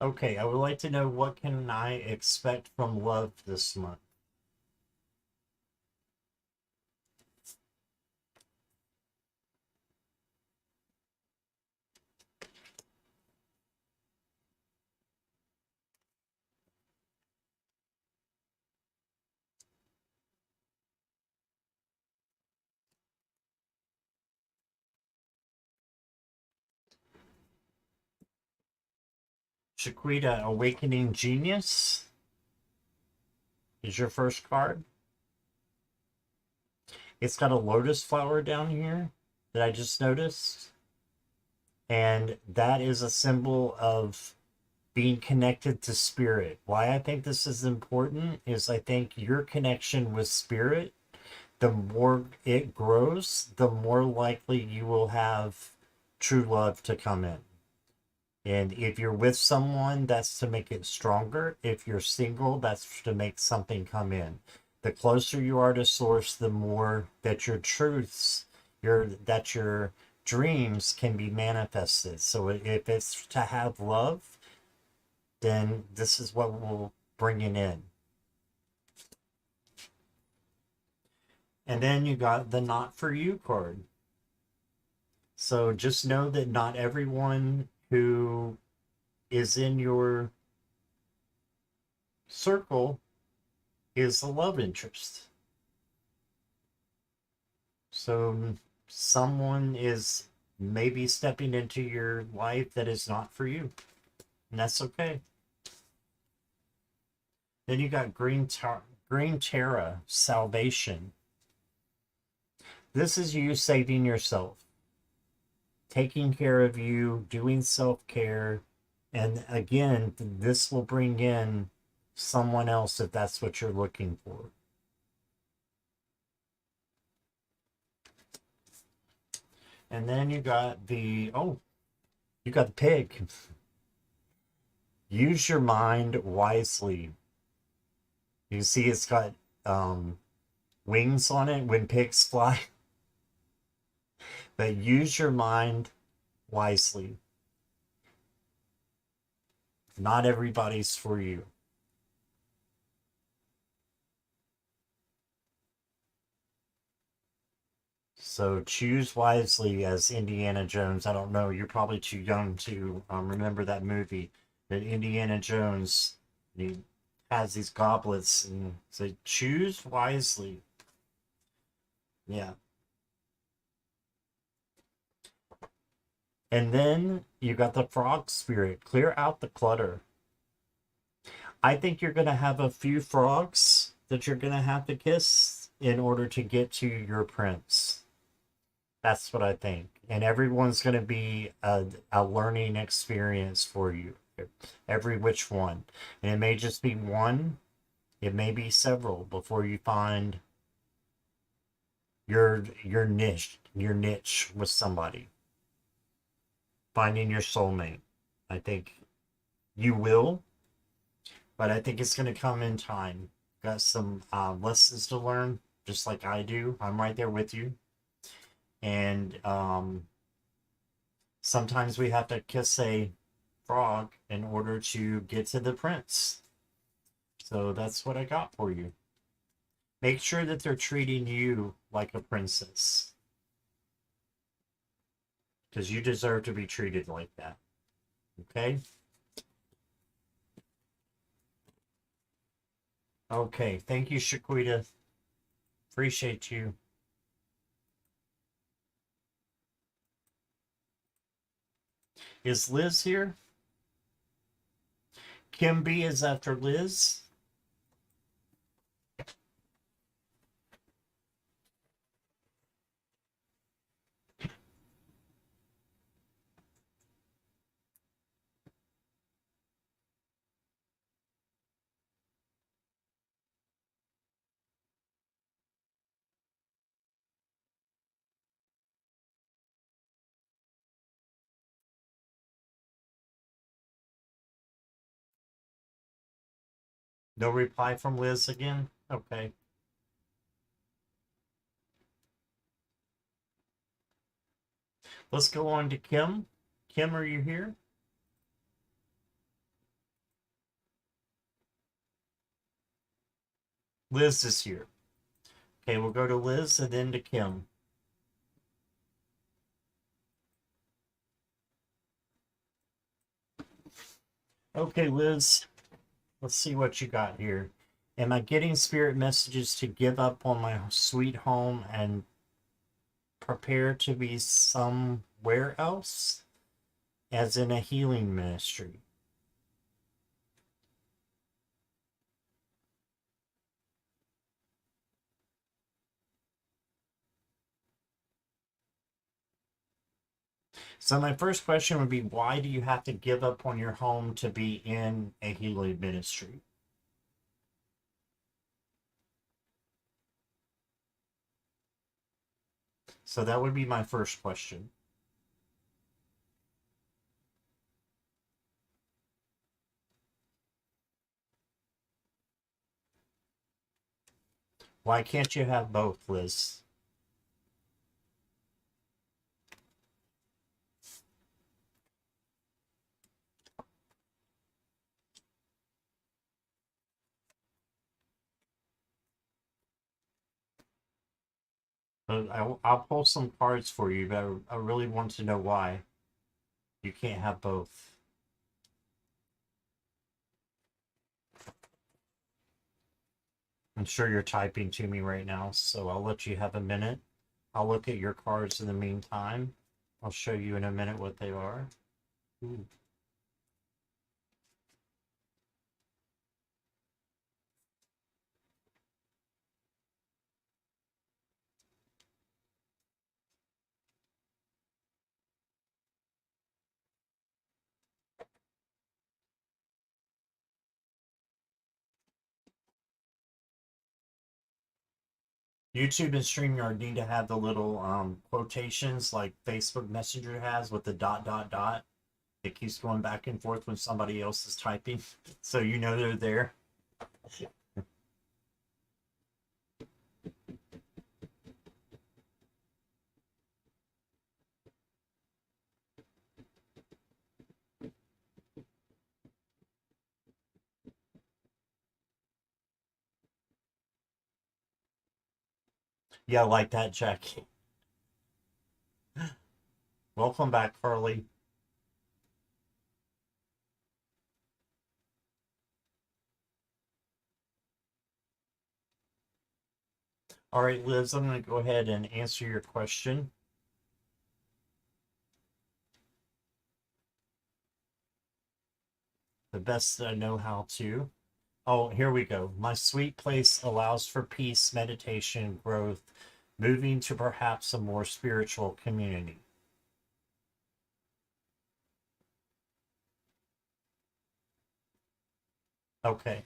Okay, I would like to know what can I expect from love this month? Shaquita, Awakening Genius is your first card. It's got a lotus flower down here that I just noticed. And that is a symbol of being connected to spirit. Why I think this is important is I think your connection with spirit, the more it grows, the more likely you will have true love to come in. And if you're with someone, that's to make it stronger. If you're single, that's to make something come in. The closer you are to source, the more that your truths, your dreams can be manifested. So if it's to have love, then this is what will bring it in. And then you got the not for you card. So just know that not everyone who is in your circle is a love interest. So someone is maybe stepping into your life that is not for you, and that's okay. Then you got Green Terra, Salvation. This is you saving yourself, taking care of you, doing self care. And again, this will bring in someone else if that's what you're looking for. And then you got you got the pig. Use your mind wisely. You see, it's got wings on it when pigs fly. But use your mind wisely. Not everybody's for you. So choose wisely as Indiana Jones. I don't know. You're probably too young to remember that movie. That Indiana Jones, he has these goblets and so choose wisely. Yeah. And then you got the frog spirit. Clear out the clutter. I think you're going to have a few frogs that you're going to have to kiss in order to get to your prince. That's what I think. And everyone's going to be a learning experience for you. Every which one. And it may just be one, it may be several before you find your niche with somebody. Finding your soulmate. I think you will, but I think it's going to come in time. Got some lessons to learn, just like I do. I'm right there with you. And sometimes we have to kiss a frog in order to get to the prince. So that's what I got for you. Make sure that they're treating you like a princess because you deserve to be treated like that. Okay? Okay. Thank you, Shaquita. Appreciate you. Is Liz here? Kim B is after Liz. No reply from Liz again? Okay. Let's go on to Kim. Kim, are you here? Liz is here. Okay, we'll go to Liz and then to Kim. Okay, Liz, let's see what you got here. Am I getting spirit messages to give up on my sweet home and prepare to be somewhere else, as in a healing ministry? So my first question would be, why do you have to give up on your home to be in a healing ministry? So that would be my first question. Why can't you have both, Liz? But I'll pull some cards for you, but I really want to know why you can't have both. I'm sure you're typing to me right now, so I'll let you have a minute. I'll look at your cards in the meantime. I'll show you in a minute what they are. Ooh. YouTube and StreamYard need to have the little quotations like Facebook Messenger has with the dot dot dot. It keeps going back and forth when somebody else is typing, so you know they're there. Yeah, like that, Jackie. Welcome back, Carly. All right, Liz, I'm going to go ahead and answer your question the best I know how to. Oh, here we go. My sweet place allows for peace, meditation, growth, moving to perhaps a more spiritual community. Okay.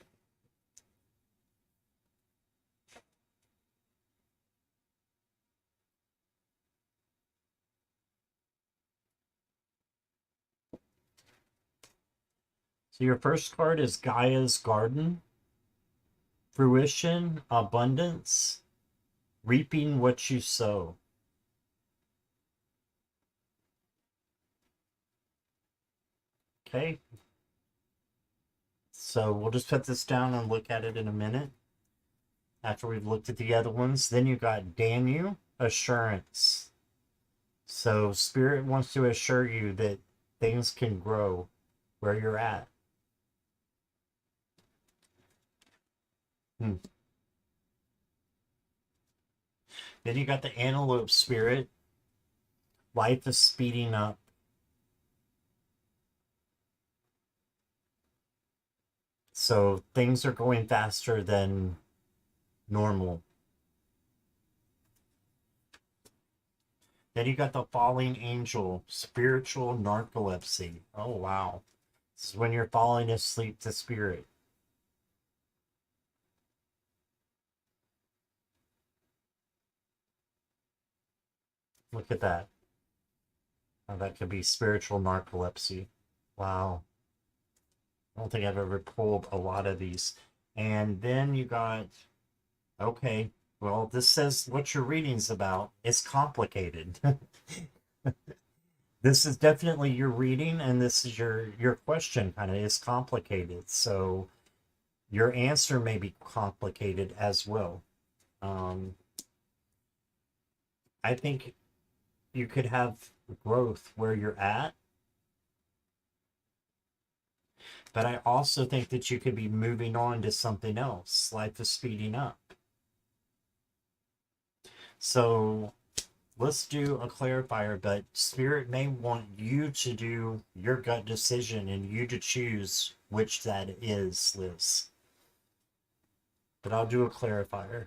So your first card is Gaia's Garden, fruition, abundance, reaping what you sow. Okay. So we'll just put this down and look at it in a minute after we've looked at the other ones. Then you got Danu, assurance. So Spirit wants to assure you that things can grow where you're at. Hmm. Then you got the Antelope Spirit. Life is speeding up. So things are going faster than normal. Then you got the Falling Angel, spiritual narcolepsy. Oh, wow. This is when you're falling asleep to spirit. Look at that. Now that could be spiritual narcolepsy. Wow. I don't think I've ever pulled a lot of these. And then you got, okay, well, this says what your reading's about. It's complicated. This is definitely your reading, and this is your question kind of is complicated. So your answer may be complicated as well. Um, I think you could have growth where you're at, but I also think that you could be moving on to something else. Life is speeding up. So let's do a clarifier, but Spirit may want you to do your gut decision and you to choose which that is, Liz. But I'll do a clarifier.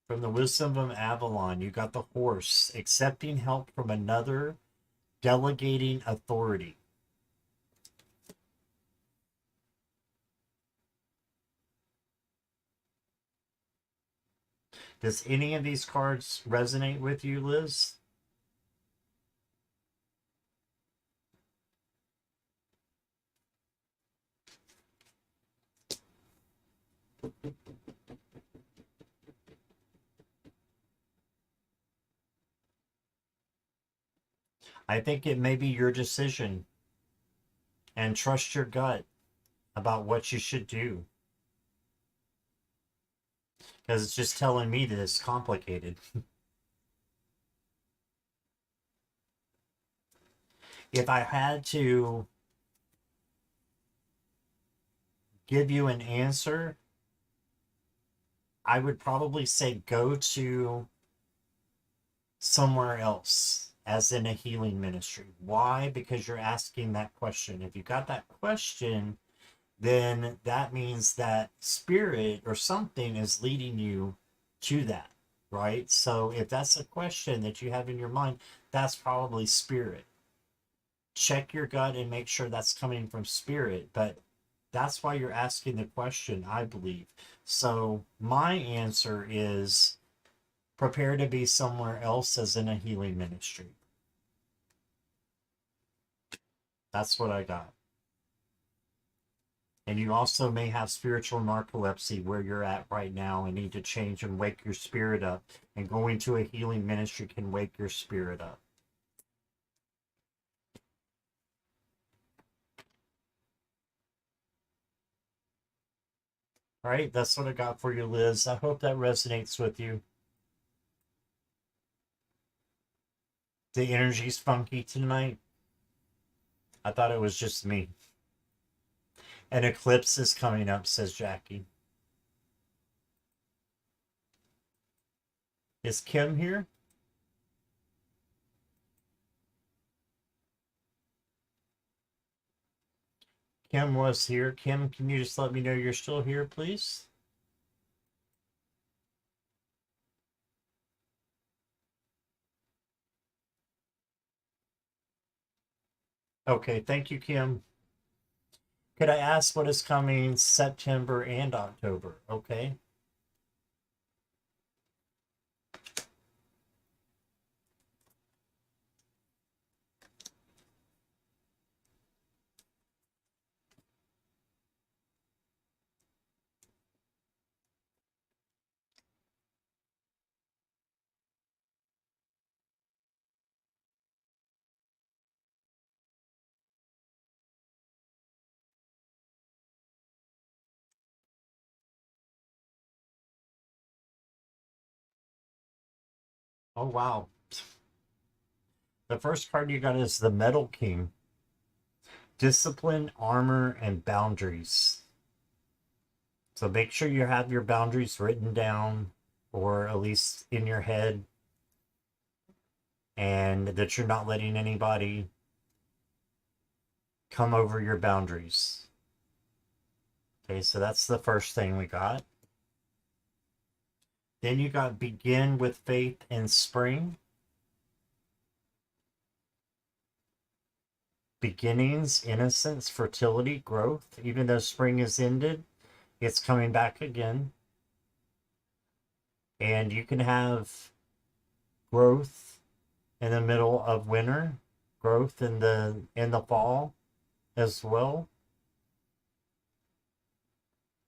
From the Wisdom of Avalon, you got the horse, accepting help from another, delegating authority. Does any of these cards resonate with you, Liz? I think it may be your decision and trust your gut. about what you should do. Because it's just telling me that it's complicated. If I had to give you an answer, I would probably say go to somewhere else, as in a healing ministry. Why? Because you're asking that question. If you got that question, then that means that spirit or something is leading you to that, right? So if that's a question that you have in your mind, that's probably spirit. Check your gut and make sure that's coming from spirit. But that's why you're asking the question, I believe. So my answer is prepare to be somewhere else as in a healing ministry. That's what I got. And you also may have spiritual narcolepsy where you're at right now and need to change and wake your spirit up. And going to a healing ministry can wake your spirit up. All right, that's what I got for you, Liz. I hope that resonates with you. The energy's funky tonight. I thought it was just me. An eclipse is coming up, says Jackie. Is Kim here? Kim was here. Kim, can you just let me know you're still here, please? Okay, thank you, Kim. Could I ask what is coming September and October? Okay. Oh, wow. The first card you got is the Metal King. Discipline, armor, and boundaries. So make sure you have your boundaries written down or at least in your head and that you're not letting anybody come over your boundaries. Okay, so that's the first thing we got. Then you got begin with faith in spring. Beginnings, innocence, fertility, growth. Even though spring is ended, it's coming back again. And you can have growth in the middle of winter, growth in the fall as well.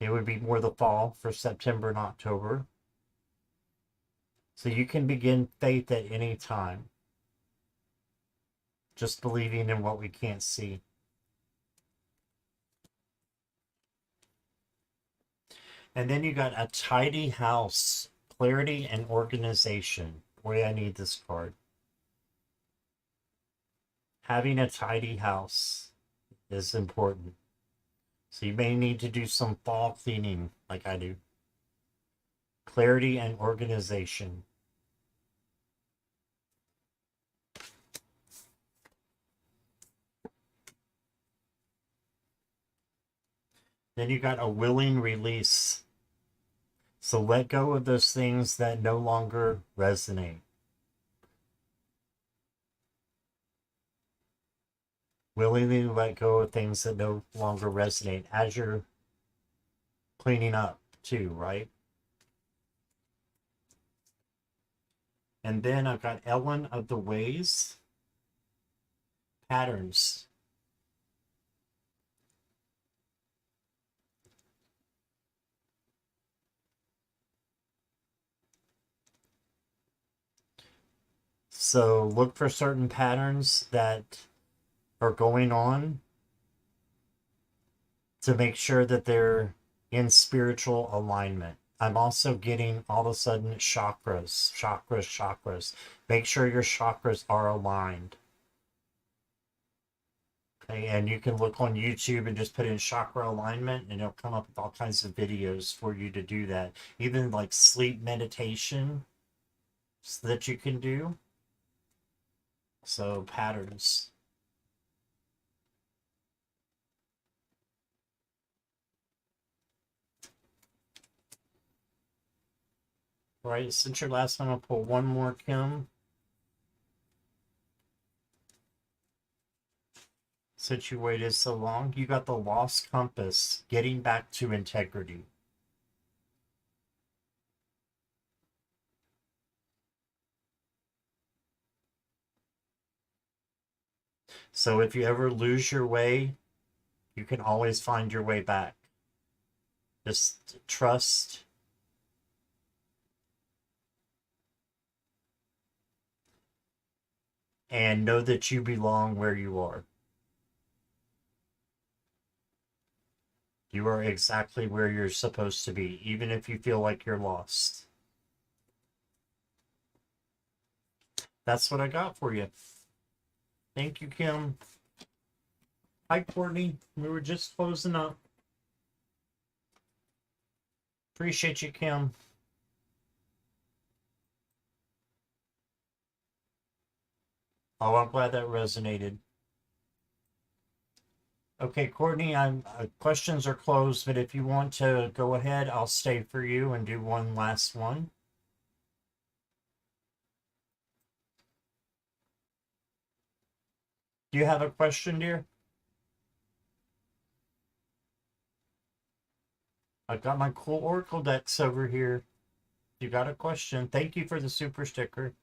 It would be more the fall for September and October. So you can begin faith at any time. Just believing in what we can't see. And then you got a tidy house, clarity and organization. Boy, I need this card. Having a tidy house is important. So you may need to do some fall cleaning like I do. Clarity and organization. Then you got a willing release. So let go of those things that no longer resonate. Willingly let go of things that no longer resonate as you're cleaning up too, right? And then I've got Ellen of the Ways. Patterns. So look for certain patterns that are going on to make sure that they're in spiritual alignment. I'm also getting all of a sudden chakras. Make sure your chakras are aligned. Okay, and you can look on YouTube and just put in chakra alignment, and it'll come up with all kinds of videos for you to do that. Even like sleep meditation that you can do. So, patterns. Right, since your last one, I'll pull one more, Kim. Since you waited so long, you got the lost compass, getting back to integrity. So if you ever lose your way, you can always find your way back. Just trust. And know that you belong where you are. You are exactly where you're supposed to be, even if you feel like you're lost. That's what I got for you. Thank you, Kim. Hi, Courtney. We were just closing up. Appreciate you, Kim. Oh, I'm glad that resonated. Okay, Courtney, I'm questions are closed, but if you want to go ahead, I'll stay for you and do one last one. Do you have a question, dear? I've got my cool Oracle decks over here. You got a question? Thank you for the super sticker.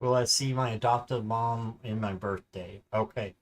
Will I see my adoptive mom in my birthday? Okay.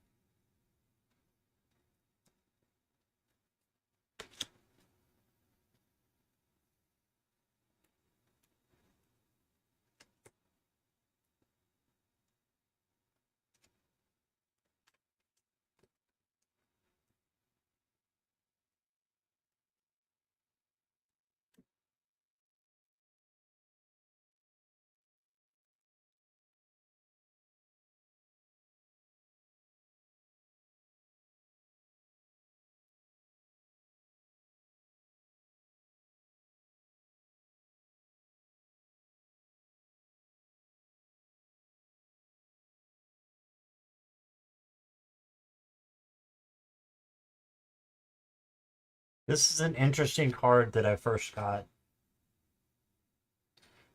This is an interesting card that I first got.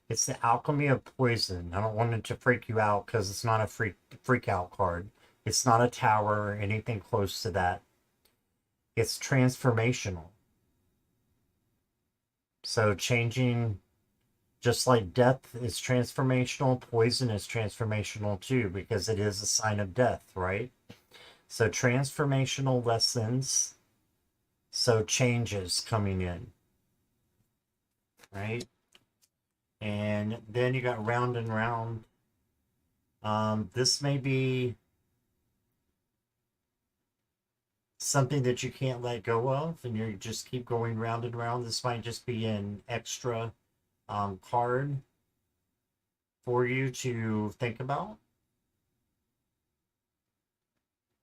It's the Alchemy of Poison. I don't want it to freak you out because it's not a freak out card. It's not a tower or anything close to that. It's transformational. So changing, just like death is transformational, poison is transformational too, because it is a sign of death, right? So transformational lessons, so changes coming in, right? And then you got round and round. This may be something that you can't let go of, and you just keep going round and round. This might just be an extra card for you to think about.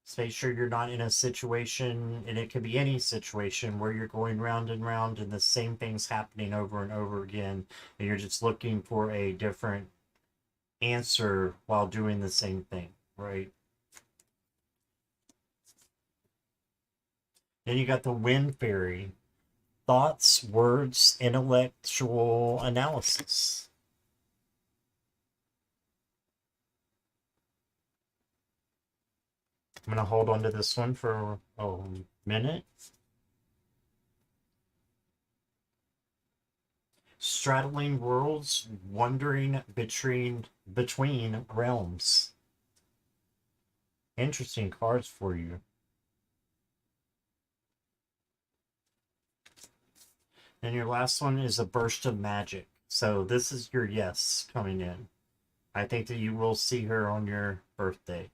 So make sure you're not in a situation, and it could be any situation, where you're going round and round and the same thing's happening over and over again, and you're just looking for a different answer while doing the same thing, right? Then you got the Wind Fairy. Thoughts, words, intellectual analysis. I'm going to hold on to this one for a minute. Straddling worlds, wandering between realms. Interesting cards for you. And your last one is a burst of magic. So this is your yes coming in. I think that you will see her on your birthday.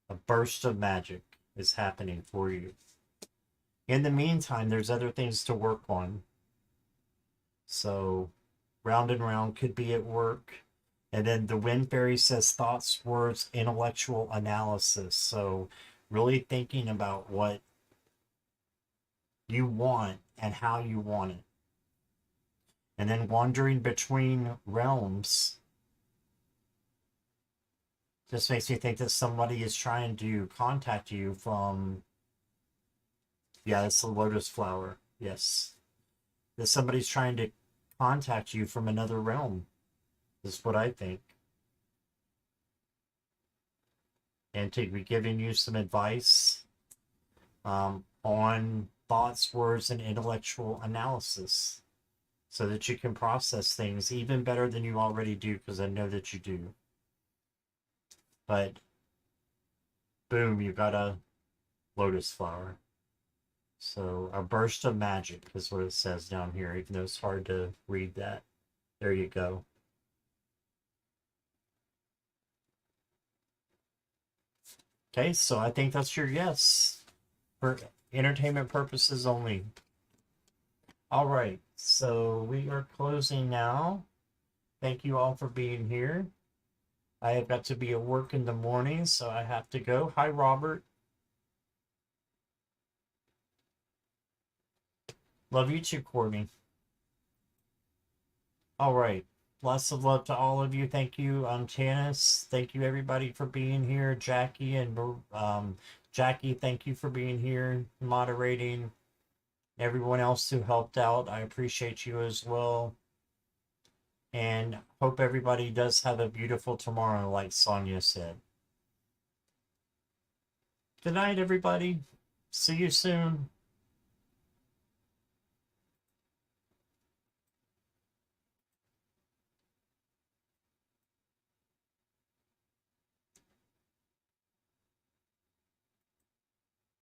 A burst of magic is happening for you. In the meantime, there's other things to work on. So round and round could be at work. And then the Wind Fairy says thoughts, words, intellectual analysis. So really thinking about what you want and how you want it. And then wandering between realms just makes me think that somebody is trying to contact you from, yeah, it's the lotus flower. Yes. That somebody's trying to contact you from another realm. Is what I think. And to be giving you some advice on thoughts, words, and intellectual analysis so that you can process things even better than you already do, because I know that you do. But boom, you got a lotus flower. So a burst of magic is what it says down here, even though it's hard to read that. There you go. Okay, so I think that's your yes for entertainment purposes only. All right, so we are closing now. Thank you all for being here. I have got to be at work in the morning, so I have to go. Hi, Robert. Love you too, Courtney. All right. Lots of love to all of you. Thank you, Tanis. Thank you, everybody, for being here. Jackie and Jackie, thank you for being here, moderating. Everyone else who helped out, I appreciate you as well. And hope everybody does have a beautiful tomorrow, like Sonia said. Good night, everybody. See you soon.